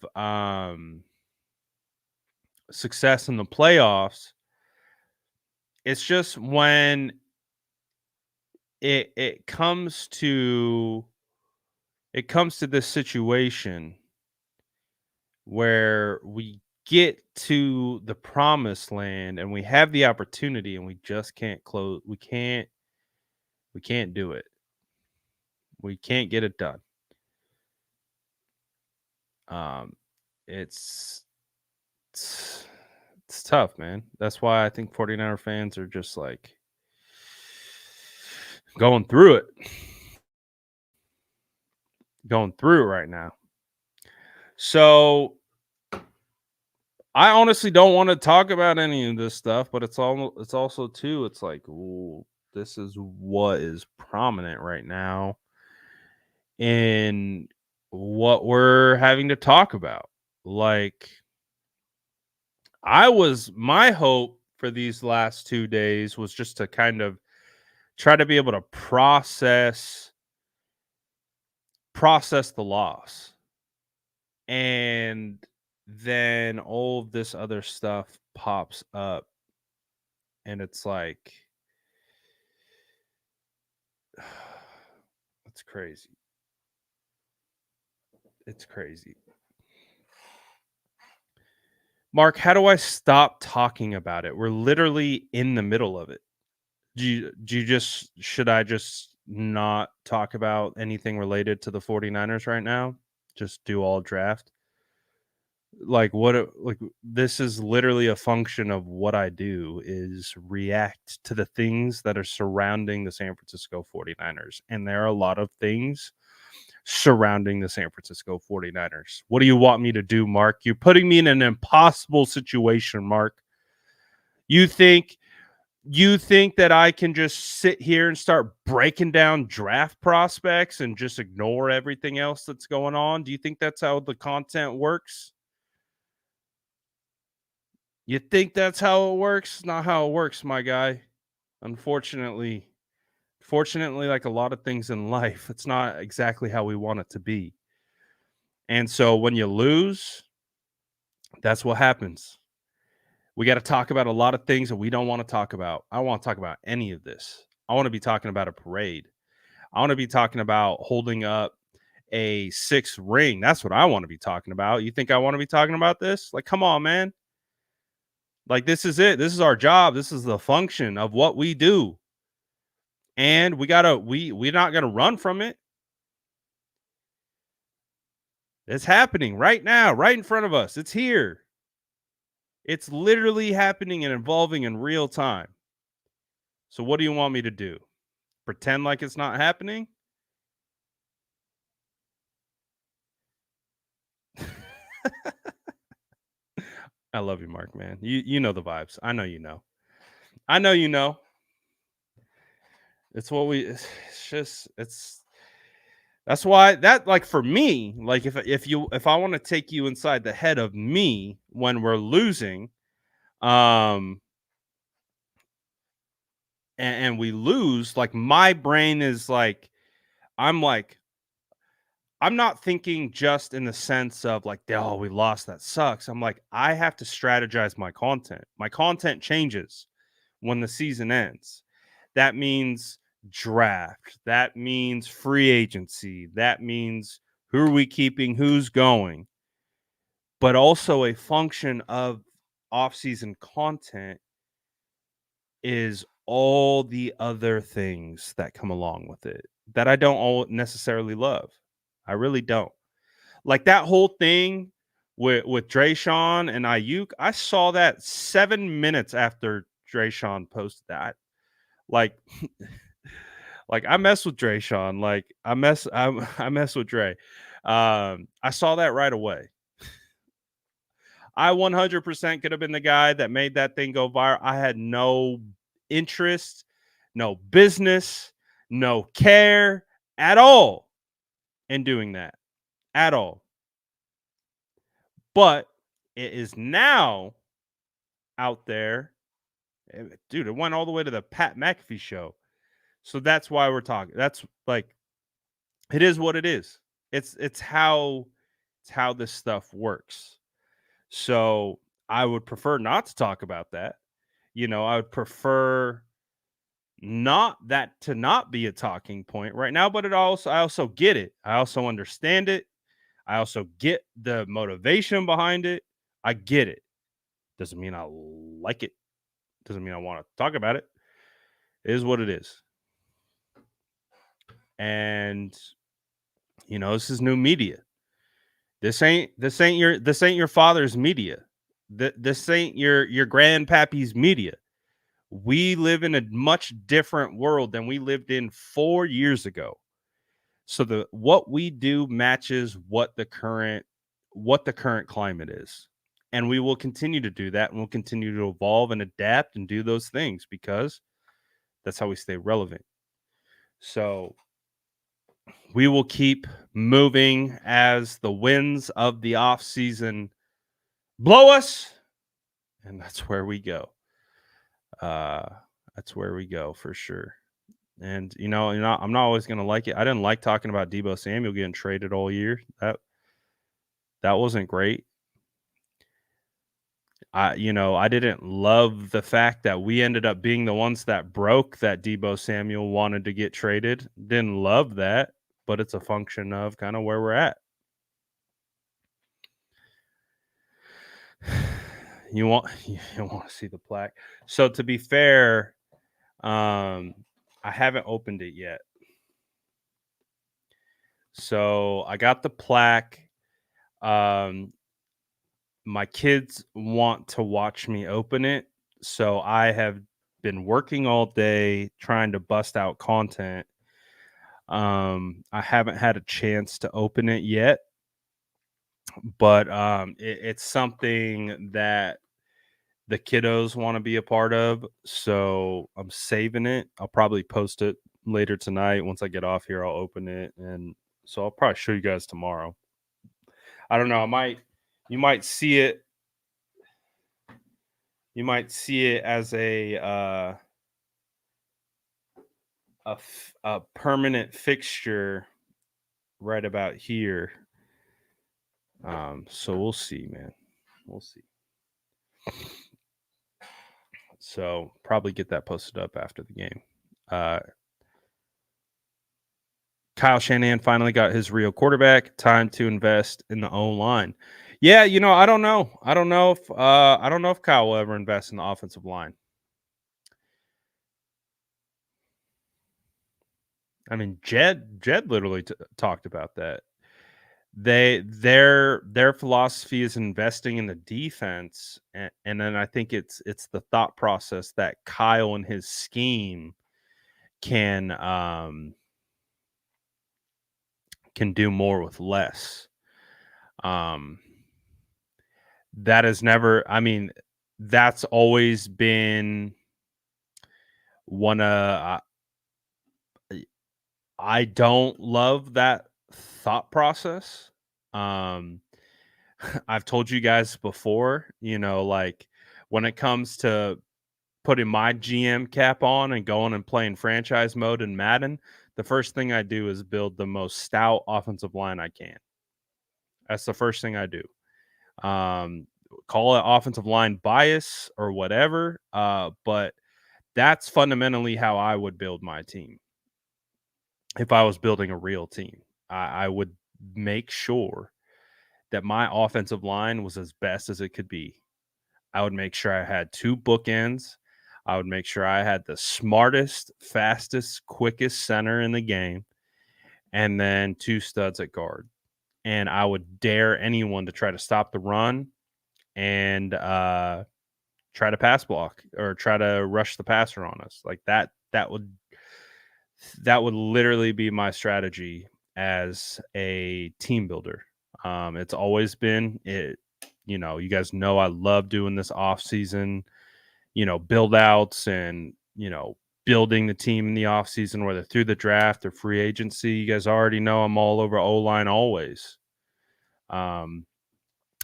success in the playoffs. It's just when it comes to this situation where we get to the promised land and we have the opportunity and we just can't close. We can't do it. We can't get it done. It's tough, man. That's why I think 49er fans are just like, Going through it. Going through it right now. So I honestly don't want to talk about any of this stuff, but it's also too, it's like, ooh, this is what is prominent right now in what we're having to talk about. Like, my hope for these last 2 days was just to kind of try to be able to process the loss. And then all of this other stuff pops up, and it's like, it's crazy. It's crazy. Mark, how do I stop talking about it? We're literally in the middle of it. Should I just not talk about anything related to the 49ers right now? Just do all draft? Like this is literally a function of what I do is react to the things that are surrounding the San Francisco 49ers. And there are a lot of things surrounding the San Francisco 49ers. What do you want me to do, Mark? You're putting me in an impossible situation, Mark. You think that I can just sit here and start breaking down draft prospects and just ignore everything else that's going on? Do you think that's how the content works? You think that's how it works? Not how it works, my guy. Unfortunately, like a lot of things in life, it's not exactly how we want it to be. And so when you lose, that's what happens. We got to talk about a lot of things that we don't want to talk about. I don't want to talk about any of this. I want to be talking about a parade. I want to be talking about holding up a 6th ring. That's what I want to be talking about. You think I want to be talking about this? Like, come on, man. Like, this is it. This is our job. This is the function of what we do. And we're not going to run from it. It's happening right now, right in front of us. It's here. It's literally happening and evolving in real time. So what do you want me to do? Pretend like it's not happening? I love you, Mark, man. You know the vibes. I know you know. I know you know. It's what it's just that's why that, like, for me, like, if I want to take you inside the head of me when we're losing, and we lose, like, my brain is like, I'm like, I'm not thinking just in the sense of like, oh, we lost, that sucks. I'm like, I have to strategize my content. My content changes when the season ends. That means draft. That means free agency. That means who are we keeping, who's going. But also a function of off-season content is all the other things that come along with it that I don't all necessarily love. I really don't. Like that whole thing with Drayshawn and Aiyuk, I saw that 7 minutes after Drayshawn posted that. Like, like I mess with Drayshawn. Like I mess with Dre. I saw that right away. I 100% could have been the guy that made that thing go viral. I had no interest, no business, no care at all in doing that at all. But it is now out there. Dude, it went all the way to the Pat McAfee show. So that's why we're talking. That's like, it is what it is. It's how this stuff works. So I would prefer not to talk about that. I would prefer not that to not be a talking point right now, but I also get it. I also understand it. I also get the motivation behind it. I get it. Doesn't mean I like it. Doesn't mean I want to talk about it. It is what it is. And this is new media. This ain't your father's media. This ain't your grandpappy's media. We live in a much different world than we lived in 4 years ago. So what we do matches what the current climate is. And we will continue to do that, and we'll continue to evolve and adapt and do those things because that's how we stay relevant. So we will keep moving as the winds of the off season blow us, and that's where we go. That's where we go for sure. And I'm not always gonna like it. I didn't like talking about Deebo Samuel getting traded all year. That wasn't great. I didn't love the fact that we ended up being the ones that broke that Deebo Samuel wanted to get traded. Didn't love that, but it's a function of kind of where we're at. You want to see the plaque. So to be fair, I haven't opened it yet. So I got the plaque. My kids want to watch me open it, so I have been working all day trying to bust out content. I haven't had a chance to open it yet, but it's something that the kiddos want to be a part of, so I'm saving it. I'll probably post it later tonight. Once I get off here, I'll open it, and so I'll probably show you guys tomorrow. I don't know. You might see it. You might see it as a permanent fixture right about here. So we'll see, man. We'll see. So probably get that posted up after the game. Kyle Shanahan finally got his real quarterback. Time to invest in the O-line. Yeah, I don't know. I don't know if Kyle will ever invest in the offensive line. I mean, Jed literally talked about that. Their philosophy is investing in the defense, and then I think it's the thought process that Kyle and his scheme can do more with less. That has never. I mean, that's always been one of. I don't love that thought process. I've told you guys before, like when it comes to putting my GM cap on and going and playing franchise mode in Madden, the first thing I do is build the most stout offensive line I can. That's the first thing I do. Call it offensive line bias or whatever, but that's fundamentally how I would build my team. If I was building a real team, I would make sure that my offensive line was as best as it could be. I would make sure I had 2 bookends. I would make sure I had the smartest, fastest, quickest center in the game, and then 2 studs at guard. And I would dare anyone to try to stop the run and try to pass block or try to rush the passer on us. Like that would literally be my strategy as a team builder. It's always been it. You guys know I love doing this off season, build outs and, building the team in the off season, whether through the draft or free agency. You guys already know I'm all over O-line always. And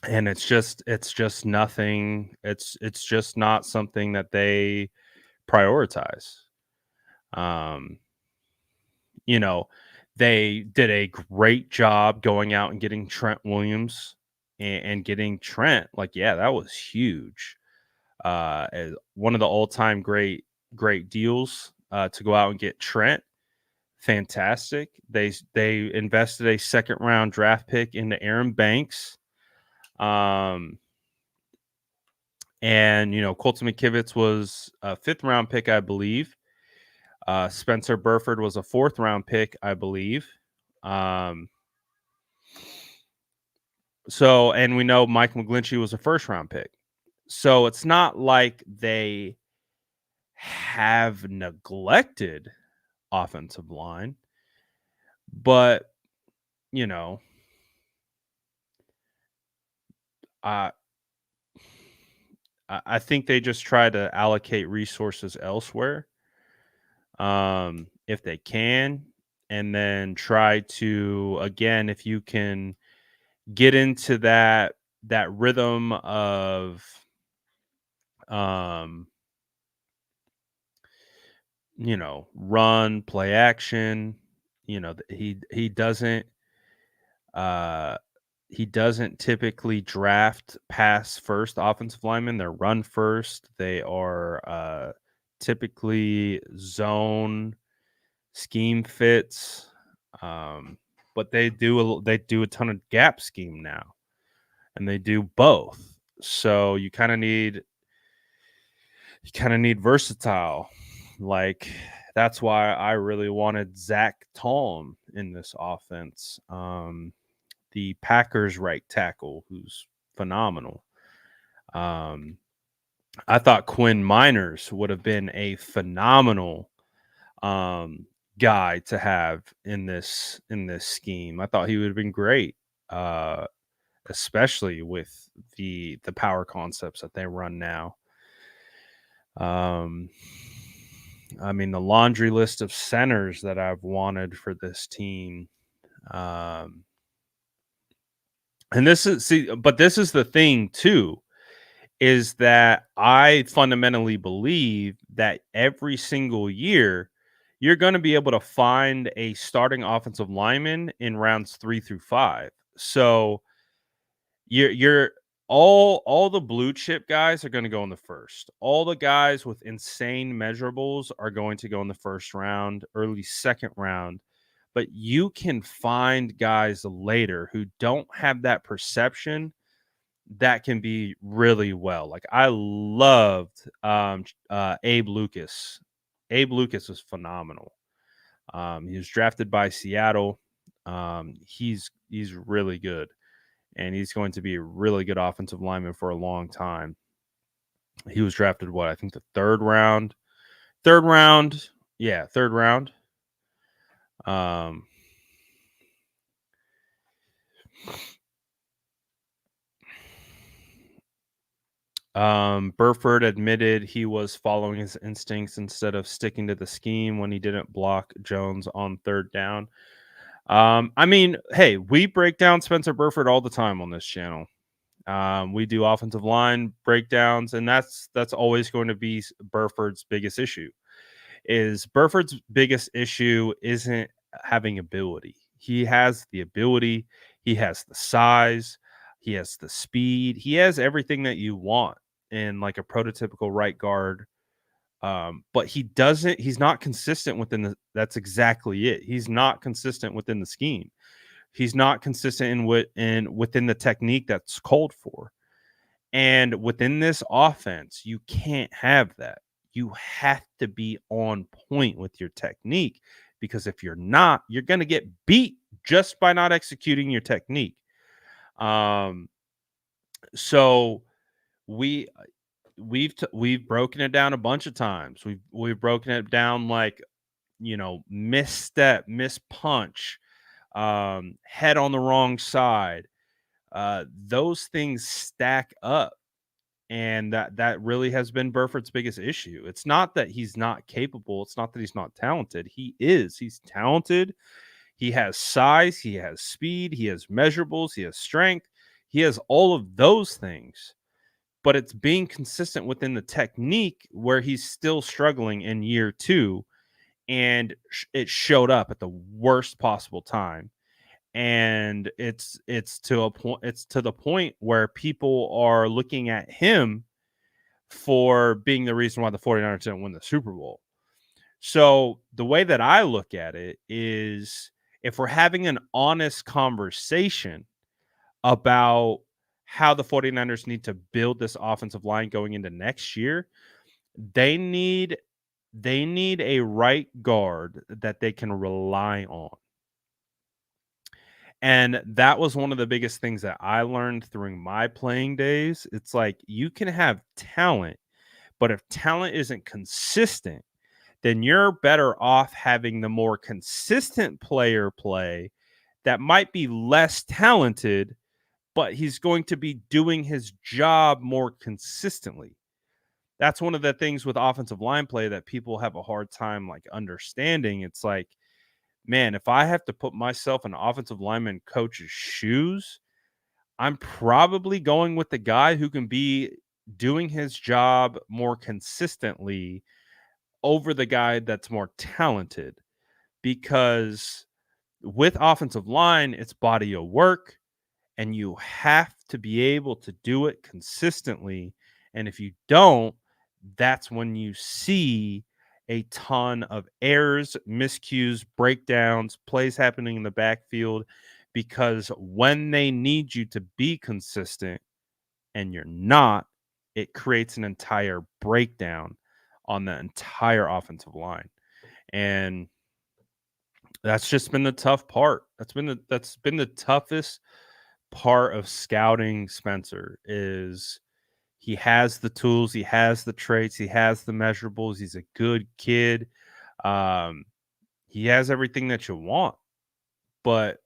it's just nothing. It's just not something that they prioritize. They did a great job going out and getting Trent Williams and getting Trent. Like, yeah, that was huge. As one of the all-time great deals to go out and get Trent. Fantastic. They invested a second round draft pick into Aaron Banks. And Colton McKivitz was a 5th round pick, I believe. Spencer Burford was a 4th round pick, I believe. So, and we know Mike McGlinchey was a 1st round pick. So it's not like they have neglected offensive line, but you know, I I think they just try to allocate resources elsewhere, if they can, and then try to, again, if you can get into that rhythm of um run, play action. Uh he doesn't typically draft pass first offensive linemen. They're run first. They are typically zone scheme fits. But they do a ton of gap scheme now, and they do both. So you kind of need versatile. Like, that's why I really wanted Zach Tom in this offense. The Packers right tackle, who's phenomenal. Um, I thought Quinn Miners would have been a phenomenal guy to have in this scheme. I thought he would have been great, uh, especially with the power concepts that they run now. Um, I mean, the laundry list of centers that I've wanted for this team. Um, and this is the thing too, is that I fundamentally believe that every single year you're going to be able to find a starting offensive lineman in rounds 3 through 5. So you're all the blue chip guys are going to go in the first. All the guys with insane measurables are going to go in the first round, early second round. But you can find guys later who don't have that perception that can be really well. Like, I loved Abe Lucas. Abe Lucas was phenomenal. He was drafted by Seattle. He's really good, and he's going to be a really good offensive lineman for a long time. He was drafted, what, I think the third round. Yeah, third round. Um, Burford admitted he was following his instincts instead of sticking to the scheme when he didn't block Jones on third down. I mean, hey, we break down Spencer Burford all the time on this channel. We do offensive line breakdowns, and that's always going to be Burford's biggest issue. Is Burford's biggest issue isn't having ability. He has the ability, he has the size, he has the speed, he has everything that you want in like a prototypical right guard. But he's not consistent that's exactly it. He's not consistent within the scheme. He's not consistent within the technique that's called for. And within this offense, you can't have that. You have to be on point with your technique, because if you're not, you're going to get beat just by not executing your technique. So we've broken it down a bunch of times. We've broken it down like, misstep, mispunch, head on the wrong side. Those things stack up, and that really has been Burford's biggest issue. It's not that he's not capable. It's not that he's not talented. He is. He's talented. He has size. He has speed. He has measurables. He has strength. He has all of those things. But it's being consistent within the technique where he's still struggling in year 2, and it showed up at the worst possible time. And it's to the point where people are looking at him for being the reason why the 49ers didn't win the Super Bowl. So the way that I look at it is, if we're having an honest conversation about how the 49ers need to build this offensive line going into next year, they need a right guard that they can rely on. And that was one of the biggest things that I learned through my playing days. It's like, you can have talent, But if talent isn't consistent, then you're better off having the more consistent player play that might be less talented, but he's going to be doing his job more consistently. That's one of the things with offensive line play that people have a hard time like understanding. It's like, man, if I have to put myself in offensive lineman coach's shoes, I'm probably going with the guy who can be doing his job more consistently over the guy that's more talented, because with offensive line, it's body of work and you have to be able to do it consistently. And if you don't, that's when you see a ton of errors, miscues, breakdowns, plays happening in the backfield, because when they need you to be consistent and you're not, it creates an entire breakdown on the entire offensive line. And that's just been the tough part. That's been the toughest part of scouting Spencer. Is he has the tools, he has the traits, he has the measurables, he's a good kid. Um, he has everything that you want, but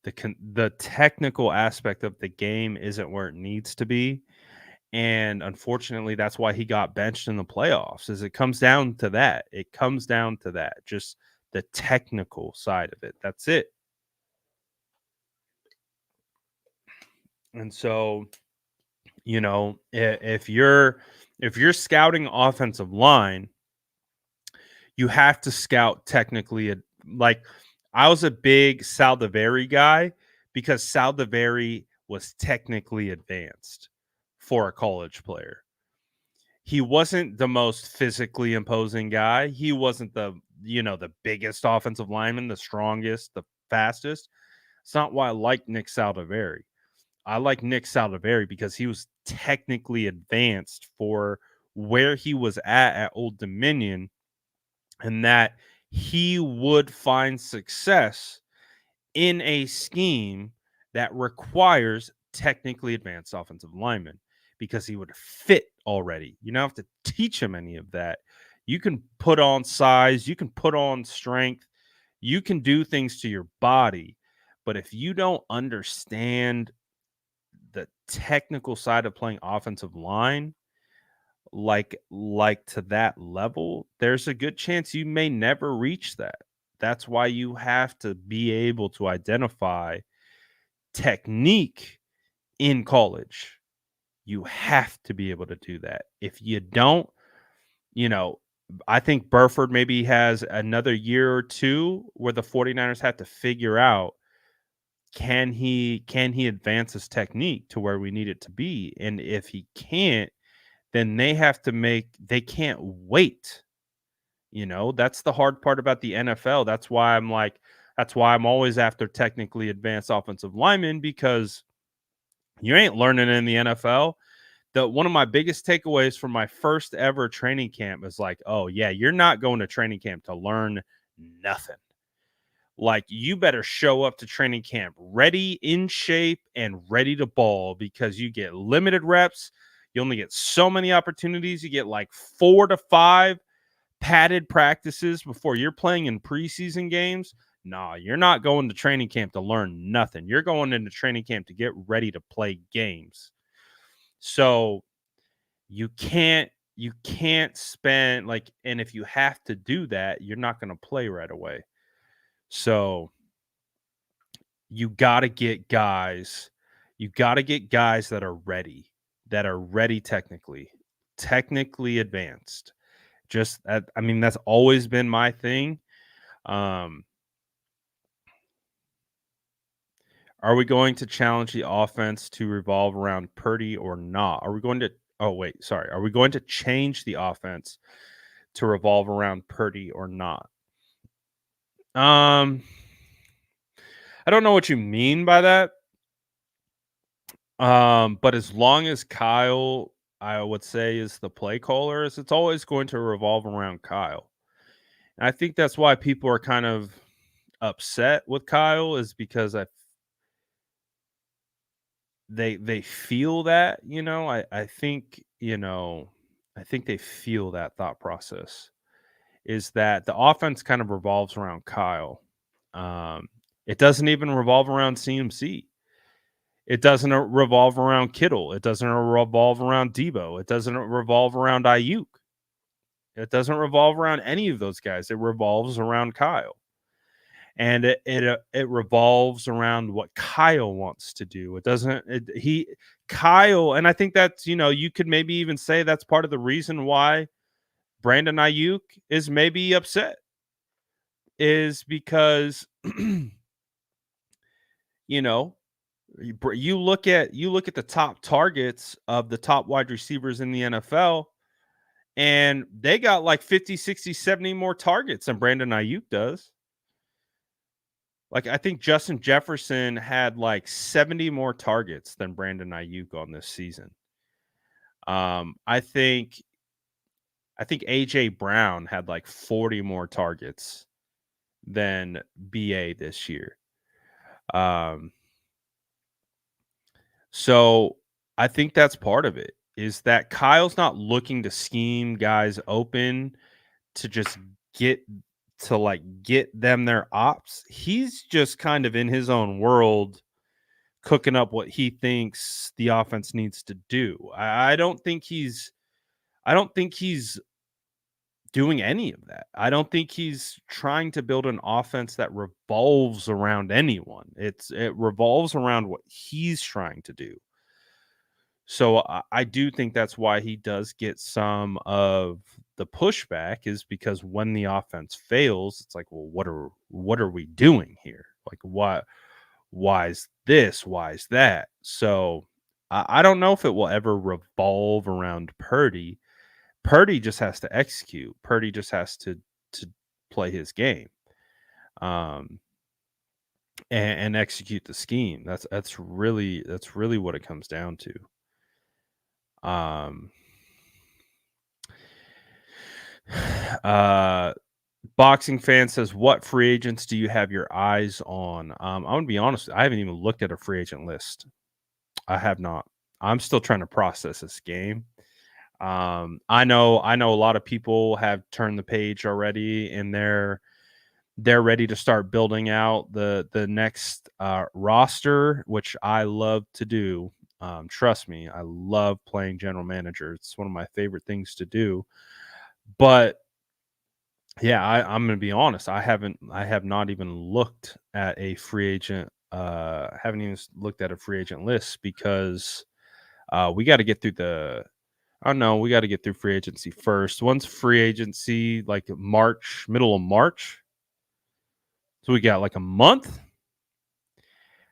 the technical aspect of the game isn't where it needs to be. And unfortunately, that's why he got benched in the playoffs. Is it comes down to that. It comes down to that. Just the technical side of it. That's it. And so, if you're scouting offensive line, you have to scout technically. Like, I was a big Saldiveri guy because Saldiveri was technically advanced for a college player. He wasn't the most physically imposing guy. He wasn't the biggest offensive lineman, the strongest, the fastest. It's not why I like Nick Saldiveri. I like Nick Saldiveri because he was technically advanced for where he was at Old Dominion, and that he would find success in a scheme that requires technically advanced offensive linemen, because he would fit already. You don't have to teach him any of that. You can put on size, you can put on strength, you can do things to your body. But if you don't understand the technical side of playing offensive line, like to that level, there's a good chance you may never reach that. That's why you have to be able to identify technique in college. You have to be able to do that. If you don't, you know, I think Burford maybe has another year or two where the 49ers have to figure out, can he advance his technique to where we need it to be? And if he can't, then they can't wait. That's the hard part about the NFL. That's why I'm always after technically advanced offensive linemen, because you ain't learning in the NFL. One of my biggest takeaways from my first ever training camp is like, oh yeah, you're not going to training camp to learn nothing. Like, you better show up to training camp ready, in shape, and ready to ball, because you get limited reps. You only get so many opportunities. You get like 4 to 5 padded practices before you're playing in preseason games. Nah, you're not going to training camp to learn nothing. You're going into training camp to get ready to play games. So you can't spend like, and if you have to do that, you're not going to play right away. So you got to get guys that are ready technically advanced. Just I mean, that's always been my thing. um are we going to challenge the offense to revolve around Purdy or not? Are we going to are we going to change the offense to revolve around Purdy or not? um I don't know what you mean by that. But as long as Kyle, I would say, is the play callers, it's always going to revolve around Kyle. And I think that's why people are kind of upset with Kyle, is because they feel that, I think, I think they feel that thought process is that the offense kind of revolves around Kyle. Um, it doesn't even revolve around CMC. It doesn't revolve around Kittle. It doesn't revolve around Debo. It doesn't revolve around Aiyuk. It doesn't revolve around any of those guys. It revolves around Kyle. And it revolves around what Kyle wants to do. It doesn't he Kyle, and I think that's, you could maybe even say that's part of the reason why Brandon Aiyuk is maybe upset is because you know you look at the top targets of the top wide receivers in the NFL, and they got like 50, 60, 70 more targets than Brandon Aiyuk does. Like, I think Justin Jefferson had like 70 more targets than Brandon Aiyuk on this season. I think AJ Brown had like 40 more targets than BA this year. Um, so I think that's part of it is that Kyle's not looking to scheme guys open to just get get them their ops. He's just kind of in his own world cooking up what he thinks the offense needs to do. I don't think he's doing any of that. I don't think he's trying to build an offense that revolves around anyone. It revolves around what he's trying to do. So I do think that's why he does get some of the pushback is because when the offense fails, it's like, well, what are we doing here? Like, why is this? Why is that? So I don't know if it will ever revolve around Purdy. Purdy just has to execute. Purdy just has to play his game, um, and execute the scheme. That's really what it comes down to. Um, uh, Boxing fan says, "What free agents do you have your eyes on?" I'm gonna be honest. I haven't even looked at a free agent list. I have not. I'm still trying to process this game. I know a lot of people have turned the page already, and they're ready to start building out the next roster, which I love to do. Trust me, I love playing general manager. It's one of my favorite things to do. But yeah, I'm gonna be honest. I have not even looked at a free agent. Haven't even looked at a free agent list because we got to get through the. Oh no, we got to get through free agency first. Once free agency, like March, middle of March, so we got like a month.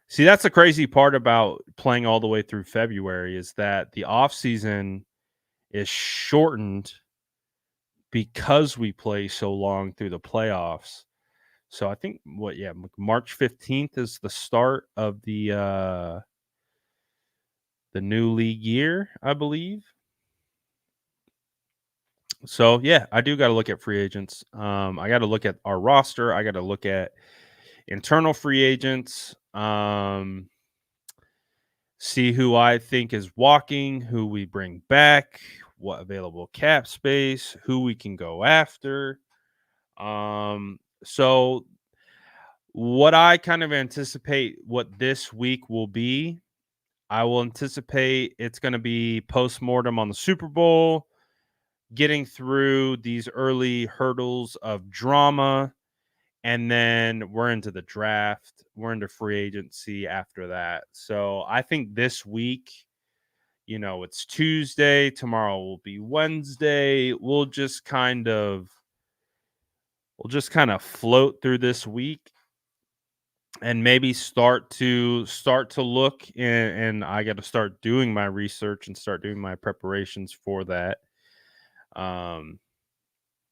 See, that's the crazy part about playing all the way through February is that the off season is shortened because we play so long through the playoffs. So I think March 15th is the start of the new league year, I believe. So yeah, I do got to look at free agents. I got to look at our roster. I got to look at internal free agents. See who I think is walking, who we bring back, what available cap space, who we can go after. So what I kind of anticipate what this week will be, I will anticipate it's going to be post-mortem on the Super Bowl, getting through these early hurdles of drama, and then we're into the draft. We're into free agency after that. So I think this week, it's Tuesday. Tomorrow will be Wednesday. We'll just kind of float through this week and maybe start to look, and I got to start doing my research and start doing my preparations for that. Um,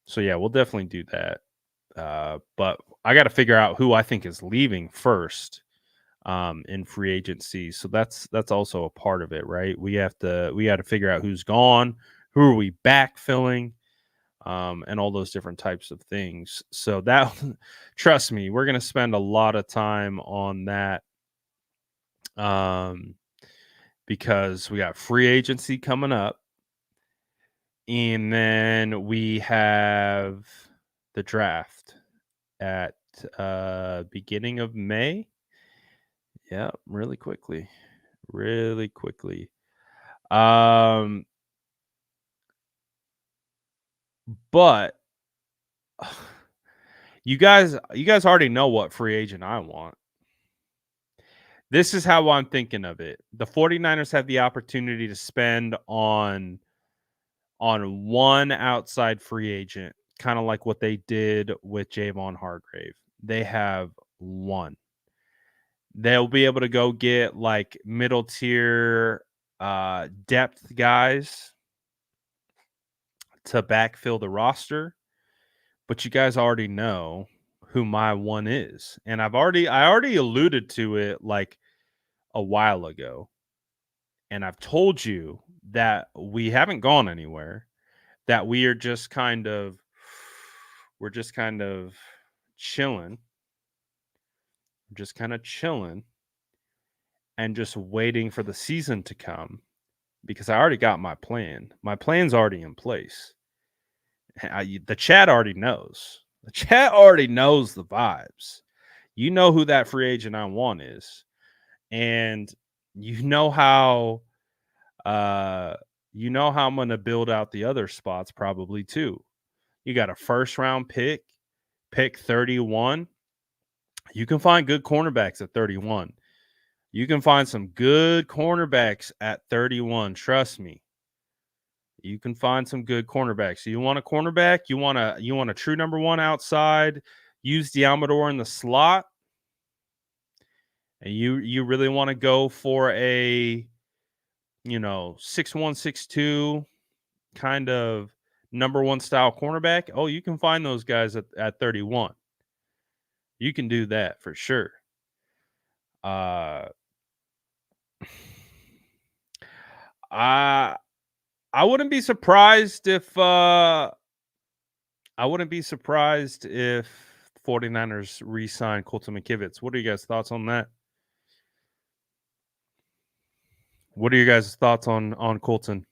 so yeah, we'll definitely do that. But I got to figure out who I think is leaving first in free agency. So that's also a part of it, right? We got to figure out who's gone, who are we backfilling, and all those different types of things. So that, trust me, we're gonna spend a lot of time on that. Um, because we got free agency coming up. And then we have the draft at beginning of May. Yeah, really quickly. Really quickly. But you guys already know what free agent I want. This is how I'm thinking of it. The 49ers have the opportunity to spend on one outside free agent, kind of like what they did with Javon Hargrave. They have one. They'll be able to go get like middle tier depth guys to backfill the roster, but you guys already know who my one is. And I already alluded to it like a while ago. And I've told you that we haven't gone anywhere, that we are just kind of chilling. Just kind of chilling and just waiting for the season to come because I already got my plan. My plan's already in place. The chat already knows. The chat already knows the vibes. You know who that free agent I want is. And you know how I'm going to build out the other spots probably too. You got a first round pick 31. You can find good cornerbacks at 31. You can find some good cornerbacks at 31. Trust me. You can find some good cornerbacks. You want a cornerback? You want a true number one outside? Use Diamador in the slot? And you really want to go for a 6'1", 6'2" kind of number one style cornerback? Oh, you can find those guys at 31. You can do that for sure. I wouldn't be surprised if 49ers re-sign Colton McKivitz. What are you guys' thoughts on that? What are your guys' thoughts on Colton?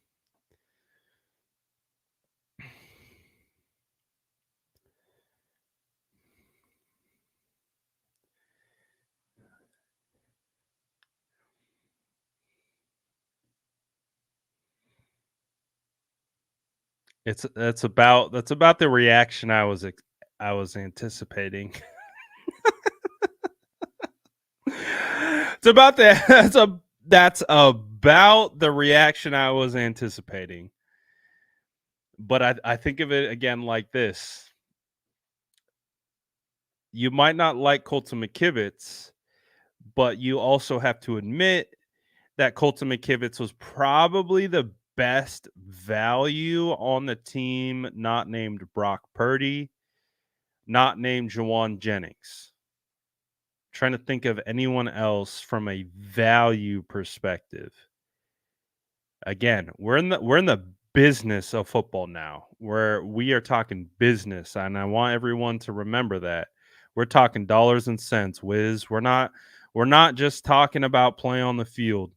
That's about the reaction I was anticipating. It's about that. That's about the reaction I was anticipating. But I think of it again like this. You might not like Colton McKivitz, but you also have to admit that Colton McKivitz was probably the best value on the team, not named Brock Purdy, not named Jawan Jennings. Trying to think of anyone else from a value perspective. Again, we're in the business of football now, where we are talking business, and I want everyone to remember that. We're talking dollars and cents, Wiz. We're not just talking about play on the field.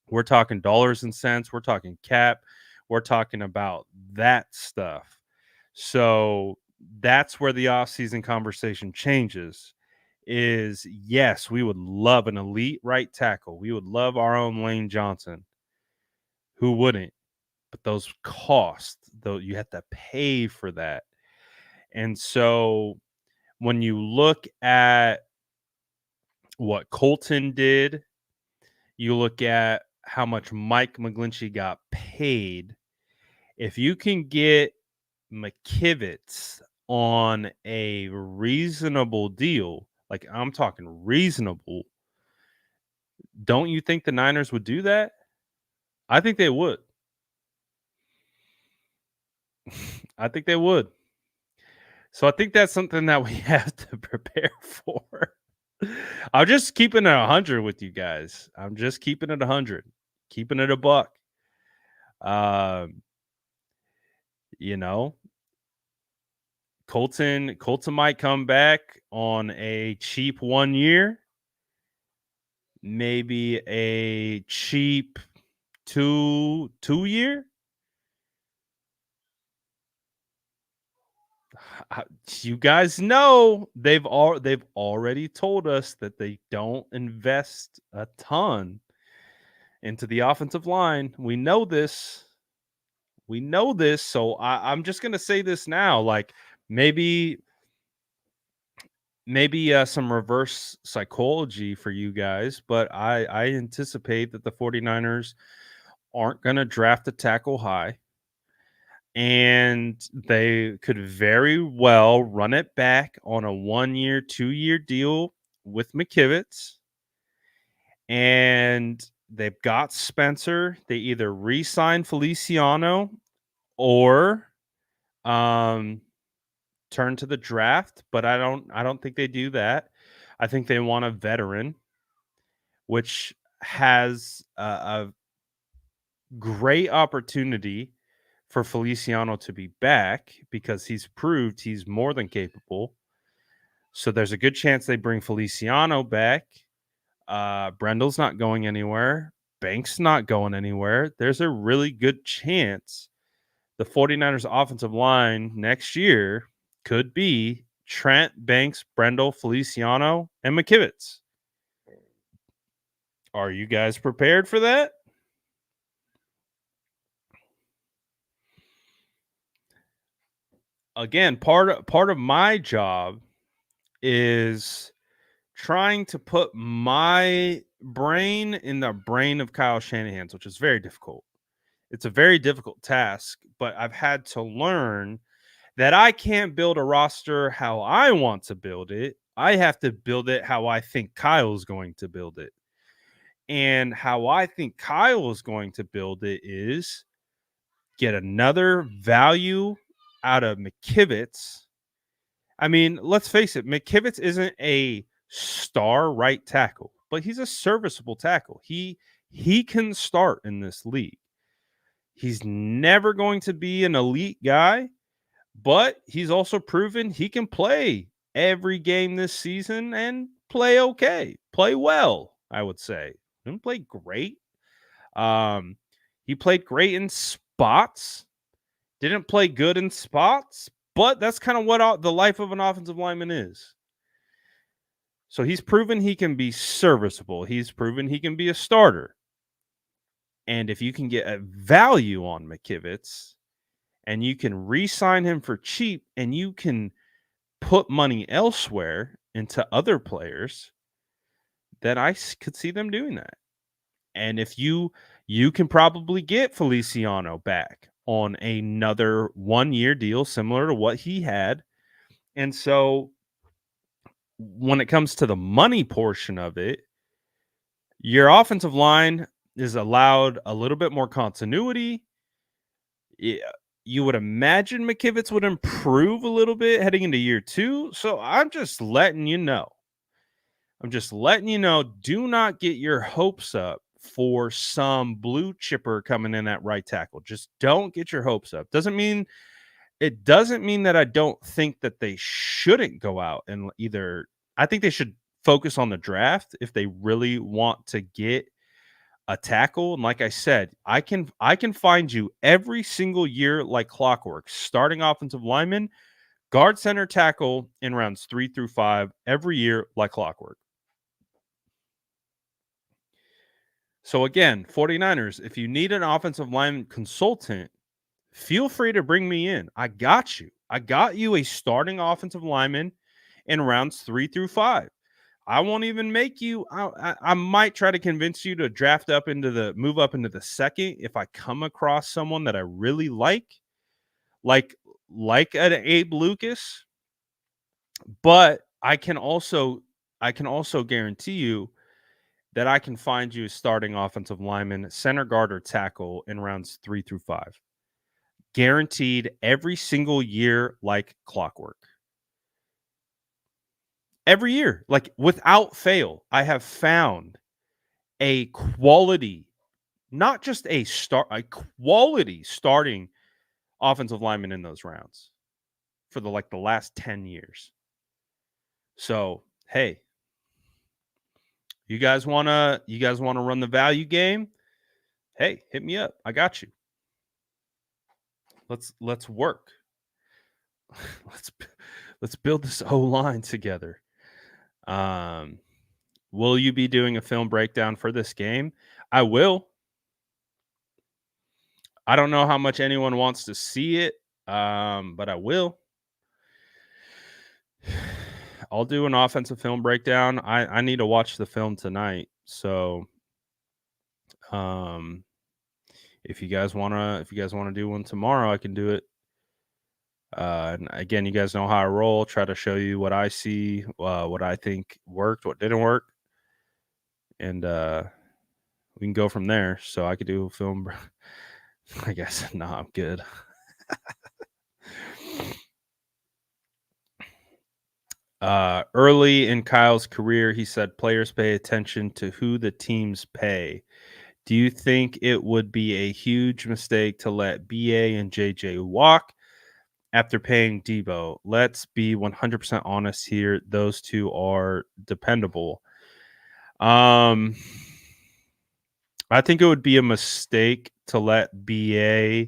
We're talking dollars and cents. We're talking cap. We're talking about that stuff. So that's where the offseason conversation changes. Is yes, we would love an elite right tackle. We would love our own Lane Johnson. Who wouldn't? But those costs, though, you have to pay for that. And so when you look at what Colton did, you look at how much Mike McGlinchey got paid. If you can get McKivitz on a reasonable deal, like I'm talking reasonable, don't you think the Niners would do that? I think they would. I think they would. So I think that's something that we have to prepare for. I'm just keeping it 100 with you guys. I'm just keeping it 100, keeping it a buck. You know, Colton might come back on a cheap 1 year. maybe a cheap two year. You guys know they've already told us that they don't invest a ton into the offensive line. We know this. We know this. So I'm just gonna say this now. Like maybe some reverse psychology for you guys, but I anticipate that the 49ers aren't gonna draft a tackle high. And they could very well run it back on a 1 year, 2 year deal with McKivitz. And they've got Spencer. They either re-sign Feliciano or um, turn to the draft. But I don't think they do that. I think they want a veteran, which has a great opportunity for Feliciano to be back because he's proved he's more than capable. So there's a good chance they bring Feliciano back. Brendel's not going anywhere. Banks not going anywhere. There's a really good chance the 49ers offensive line next year could be Trent, Banks, Brendel, Feliciano, and McKivitz. Are you guys prepared for that? Again, part of my job is trying to put my brain in the brain of Kyle Shanahan's, which is very difficult. It's a very difficult task, but I've had to learn that I can't build a roster how I want to build it. I have to build it how I think Kyle's going to build it. And how I think Kyle is going to build it is get another value out of McKivitz. I mean, let's face it, McKivitz isn't a star right tackle, but he's a serviceable tackle. He can start in this league. He's never going to be an elite guy, but he's also proven he can play every game this season and play okay, play well, I would say. Didn't play great. Um, he played great in spots, didn't play good in spots, but that's kind of what the life of an offensive lineman is. So he's proven he can be serviceable. He's proven he can be a starter. And if you can get a value on McKivitz and you can re-sign him for cheap and you can put money elsewhere into other players, then I could see them doing that. And if you can probably get Feliciano back on another 1 year deal similar to what he had. And so when it comes to the money portion of it, your offensive line is allowed a little bit more continuity. Yeah, you would imagine McKivitz would improve a little bit heading into year 2. So I'm just letting you know. Do not get your hopes up for some blue chipper coming in at right tackle. Just don't get your hopes up. It doesn't mean that I don't think that they shouldn't go out and either. I think they should focus on the draft if they really want to get a tackle. And like I said, I can find you every single year like clockwork, starting offensive lineman, guard, center, tackle in rounds 3 through 5 every year like clockwork. So again, 49ers, if you need an offensive line consultant, feel free to bring me in. I got you. I got you a starting offensive lineman in rounds 3 through 5. I won't even make you. I might try to convince you to move up into the second if I come across someone that I really like an Abe Lucas. But I can also guarantee you that I can find you a starting offensive lineman, center guard, or tackle in rounds 3 through 5. Guaranteed every single year like clockwork. Every year, like without fail, I have found a quality, not just a quality starting offensive lineman in those rounds for the last 10 years. So, hey, You guys wanna run the value game? Hey, hit me up. I got you. Let's work. let's let's build this O line together. Um, will you be doing a film breakdown for this game? I will. I don't know how much anyone wants to see it, but I will. I'll do an offensive film breakdown. I need to watch the film tonight, so um, if you guys wanna do one tomorrow, I can do it. And again, you guys know how I roll. Try to show you what I see, what I think worked, what didn't work, and we can go from there. So I could do a film. I guess no, I'm good. Early in Kyle's career, he said players pay attention to who the teams pay. Do you think it would be a huge mistake to let BA and JJ walk after paying Debo? Let's be 100% honest here. Those two are dependable. I think it would be a mistake to let BA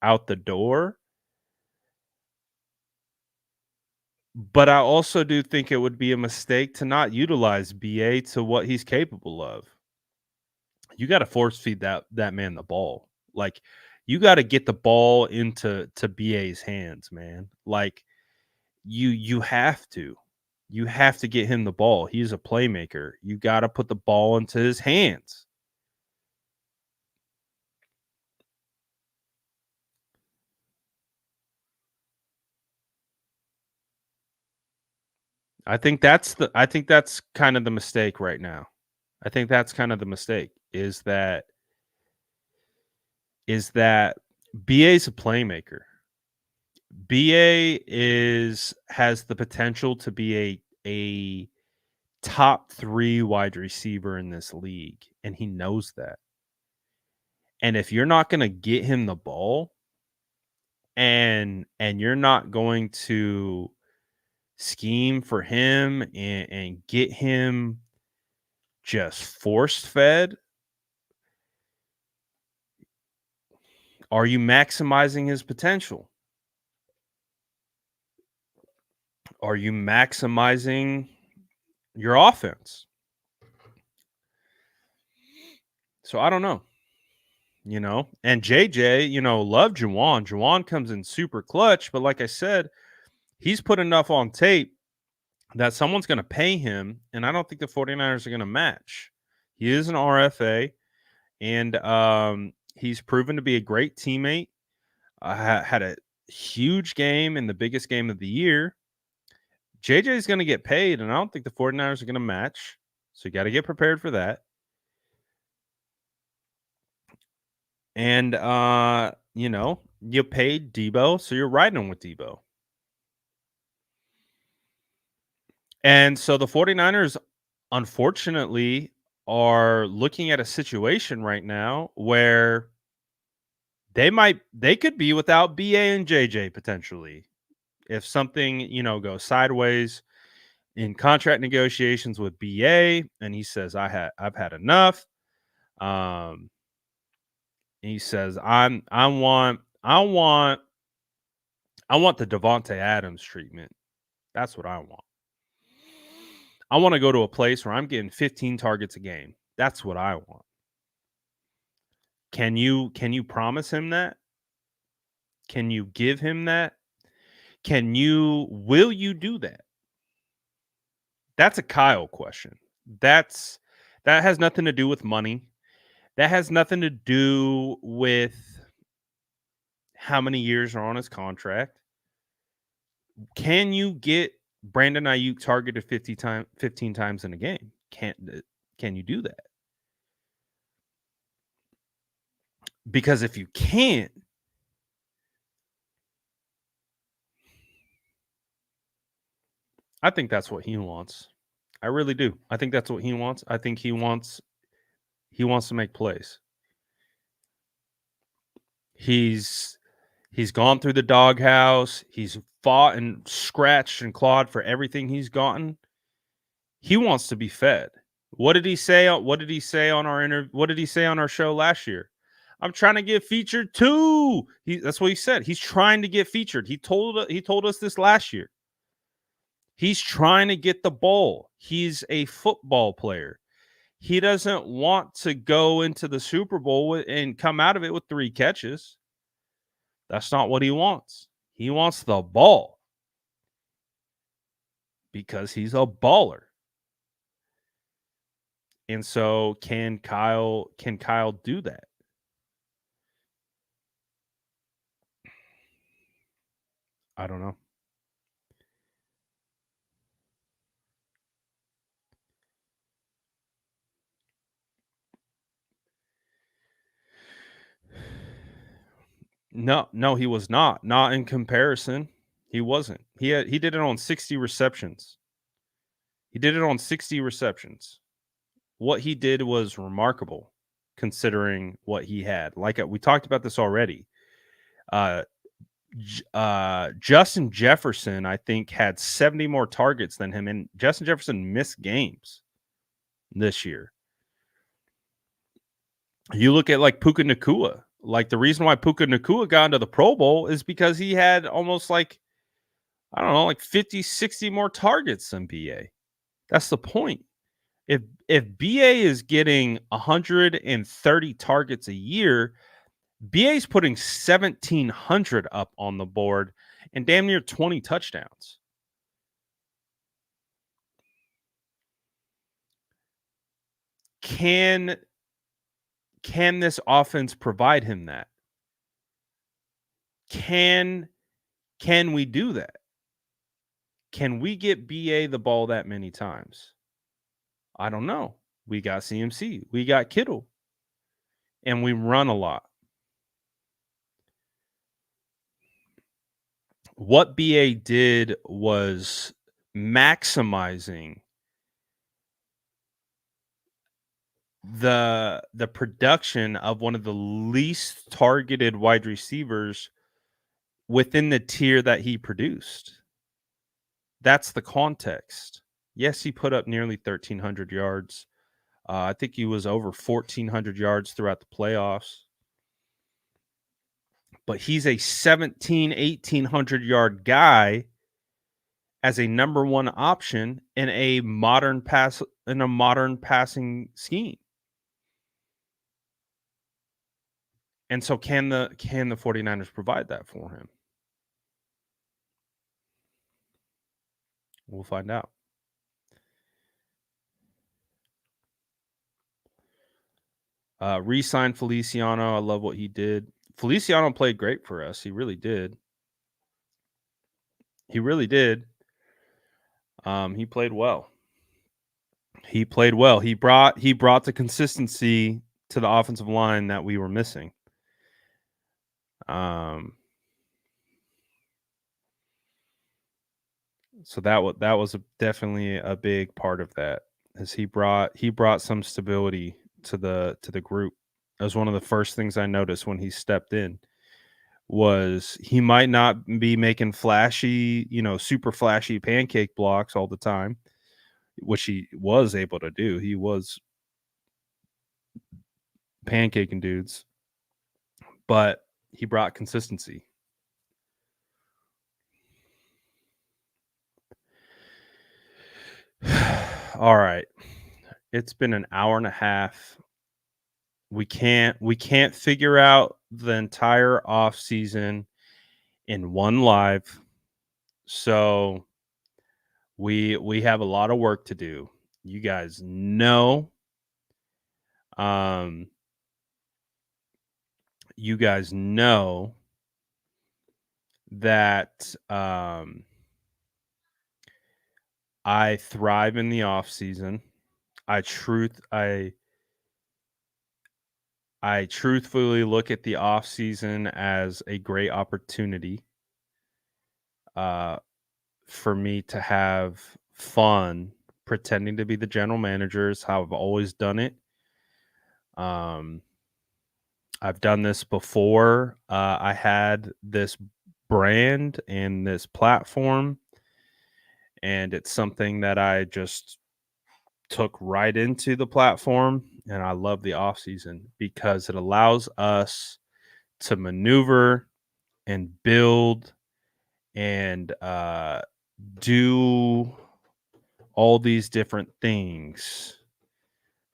out the door. But I also do think it would be a mistake to not utilize BA to what he's capable of. You got to force feed that man the ball. Like you got to get the ball into BA's hands, man. Like you have to. You have to get him the ball. He's a playmaker. You got to put the ball into his hands. I think that's kind of the mistake right now. I think that's kind of the mistake is that BA's a playmaker. Has the potential to be a top 3 wide receiver in this league, and he knows that. And if you're not going to get him the ball and you're not going to scheme for him and get him just force fed, are you maximizing his potential? Are you maximizing your offense? So I don't know. And JJ, love Juwan. Juwan comes in super clutch, but like I said, he's put enough on tape that someone's going to pay him, and I don't think the 49ers are going to match. He is an RFA, and he's proven to be a great teammate. Had a huge game in the biggest game of the year. JJ is going to get paid, and I don't think the 49ers are going to match. So you got to get prepared for that. And, you paid Debo, so you're riding with Debo. And so the 49ers, unfortunately, are looking at a situation right now where they could be without BA and JJ potentially. If something, goes sideways in contract negotiations with BA and he says I've had enough. He says I want the Devontae Adams treatment. That's what I want. I want to go to a place where I'm getting 15 targets a game. That's what I want. Can you promise him that? Can you give him that? Will you do that? That's a Kyle question. That has nothing to do with money. That has nothing to do with how many years are on his contract. Can you get Brandon Aiyuk targeted 15 times in a game? Can you do that? Because if you can't, I think that's what he wants. I really do. I think that's what he wants. I think he wants to make plays. He's gone through the doghouse. He's fought and scratched and clawed for everything he's gotten. He wants to be fed. What did he say? What did he say on our What did he say on our show last year? I'm trying to get featured too. That's what he said. He's trying to get featured. He told us this last year. He's trying to get the ball. He's a football player. He doesn't want to go into the Super Bowl and come out of it with 3 catches. That's not what he wants. He wants the ball because he's a baller. And so can Kyle do that? I don't know. No, he was not. Not in comparison. He wasn't. He did it on 60 receptions. He did it on 60 receptions. What he did was remarkable considering what he had. Like we talked about this already. Justin Jefferson, I think, had 70 more targets than him, and Justin Jefferson missed games this year. You look at like Puka Nacua. Like the reason why Puka Nacua got into the Pro Bowl is because he had almost like, I don't know, like 50, 60 more targets than BA. That's the point. If BA is getting 130 targets a year, BA's putting 1,700 up on the board and damn near 20 touchdowns. Can this offense provide him that? Can we do that? Can we get BA the ball that many times? I don't know. We got CMC. We got Kittle. And we run a lot. What BA did was maximizing the production of one of the least targeted wide receivers within the tier that he produced. That's the context. Yes, he put up nearly 1,300 yards. I think he was over 1,400 yards throughout the playoffs. But he's a 1,800 yard guy as a number one option in a modern passing scheme. And so can the 49ers provide that for him? We'll find out. Re-signed Feliciano. I love what he did. Feliciano played great for us. He really did. He really did. He played well. He played well. He brought the consistency to the offensive line that we were missing. So that was definitely a big part of that, as he brought some stability to the group. That was one of the first things I noticed when he stepped in. Was he might not be making flashy, super flashy pancake blocks all the time, which he was able to do. He was pancaking dudes, but he brought consistency. All right. It's been an hour and a half. We can't figure out the entire off season in one live. So we have a lot of work to do. You guys know. You guys know that I thrive in the off season. I truthfully look at the off season as a great opportunity for me to have fun pretending to be the general manager is how I've always done it. I've done this before. I had this brand and this platform, and it's something that I just took right into the platform, and I love the offseason because it allows us to maneuver and build and do all these different things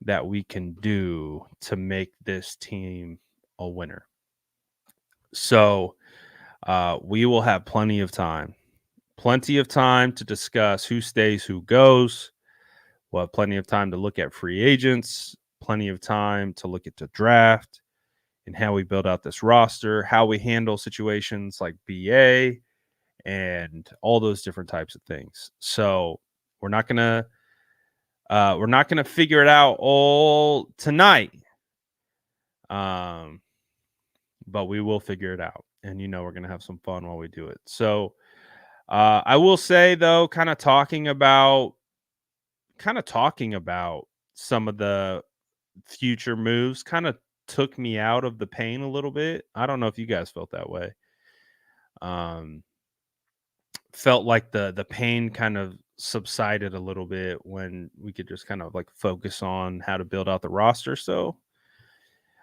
that we can do to make this team a winner. So we will have plenty of time to discuss who stays, who goes. We'll have plenty of time to look at free agents, plenty of time to look at the draft and how we build out this roster, how we handle situations like BA and all those different types of things. So we're not gonna figure it out all tonight. But we will figure it out. And we're gonna have some fun while we do it. So I will say though, kind of talking about some of the future moves kind of took me out of the pain a little bit. I don't know if you guys felt that way. Felt like the pain kind of subsided a little bit when we could just kind of like focus on how to build out the roster. So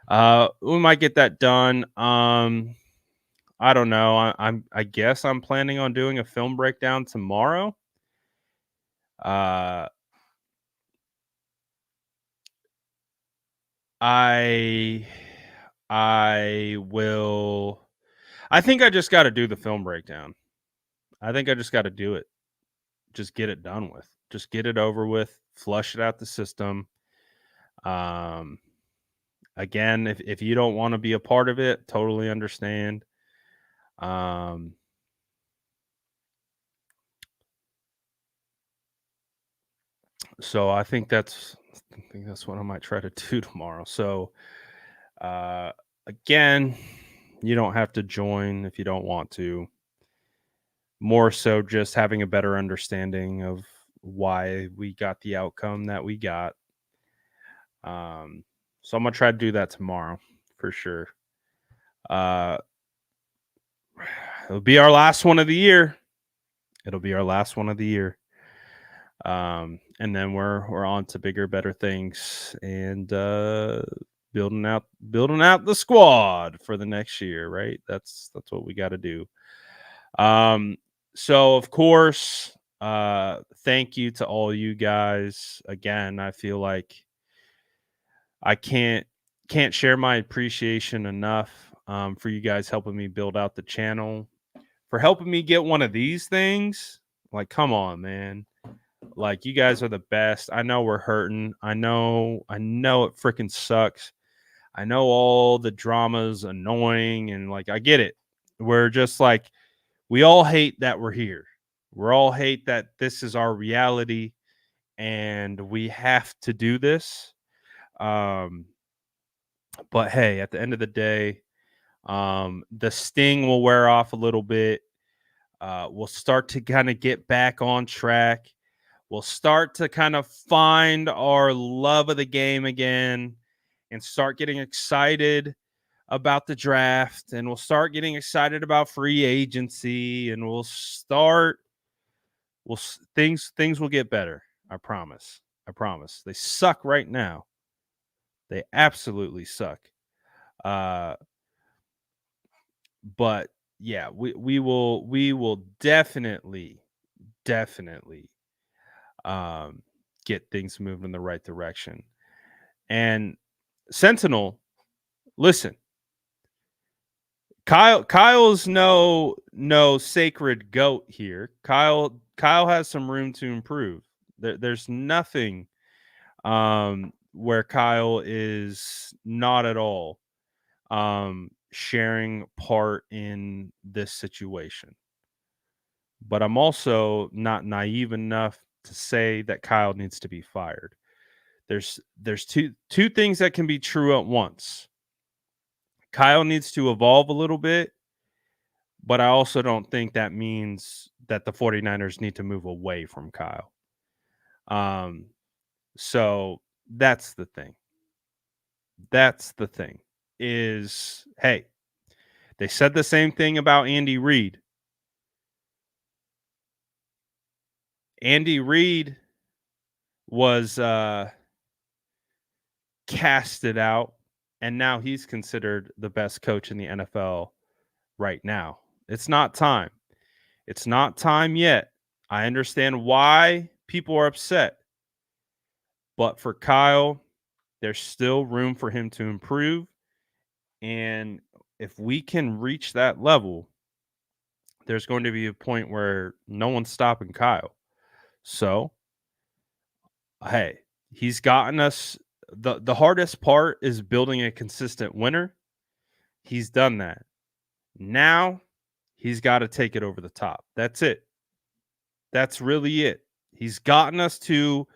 we might get that done. I don't know. I guess I'm planning on doing a film breakdown tomorrow. I will. I think I just got to do the film breakdown. I think I just got to do it. Just get it done with. Just get it over with. Flush it out the system. Again, if you don't want to be a part of it, totally understand. So I think that's what I might try to do tomorrow. So again, you don't have to join if you don't want to. More so just having a better understanding of why we got the outcome that we got. So I'm gonna try to do that tomorrow for sure. It'll be our last one of the year. And then we're on to bigger, better things and building out the squad for the next year, right? That's what we got to do. So of course, thank you to all you guys. Again, I feel like I can't share my appreciation enough for you guys helping me build out the channel, for helping me get one of these things. Like, come on, man. Like, you guys are the best. I know we're hurting. I know it freaking sucks. I know all the drama's annoying and like I get it. We're just like we all hate that we're here. We all hate that this is our reality and we have to do this. But hey, at the end of the day, the sting will wear off a little bit. We'll start to kind of get back on track. We'll start to kind of find our love of the game again and start getting excited about the draft, and we'll start getting excited about free agency, and things will get better. I promise. They suck right now. They absolutely suck. But yeah, we will definitely get things moving in the right direction. And Sentinel, listen, Kyle's no sacred goat here. Kyle has some room to improve. There's nothing where Kyle is not at all sharing part in this situation. But I'm also not naive enough to say that Kyle needs to be fired. There's two things that can be true at once. Kyle needs to evolve a little bit, but I also don't think that means that the 49ers need to move away from Kyle. So that's the thing. Is, hey, they said the same thing about Andy Reid. Andy Reid was casted out, and now he's considered the best coach in the NFL right now. It's not time. It's not time yet. I understand why people are upset. But for Kyle, there's still room for him to improve. And if we can reach that level, there's going to be a point where no one's stopping Kyle. So, hey, he's gotten us. The hardest part is building a consistent winner. He's done that. Now he's got to take it over the top. That's it. That's really it. He's gotten us to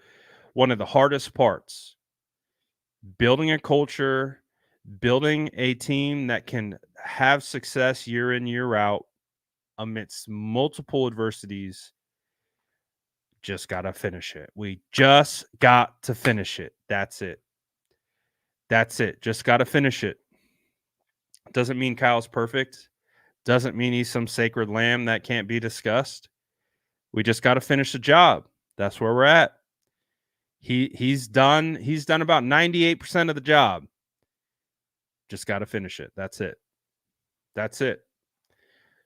one of the hardest parts. Building a culture, building a team that can have success year in, year out amidst multiple adversities. Just got to finish it. We just got to finish it. That's it. That's it. Just got to finish it. Doesn't mean Kyle's perfect. Doesn't mean he's some sacred lamb that can't be discussed. We just got to finish the job. That's where we're at. He's done about 98% of the job. Just got to finish it. That's it. That's it.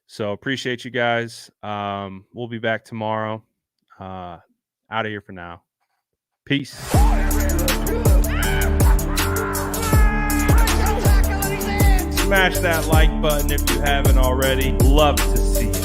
So appreciate you guys. We'll be back tomorrow. Out of here for now. Peace. Smash that like button if you haven't already. Love to see you.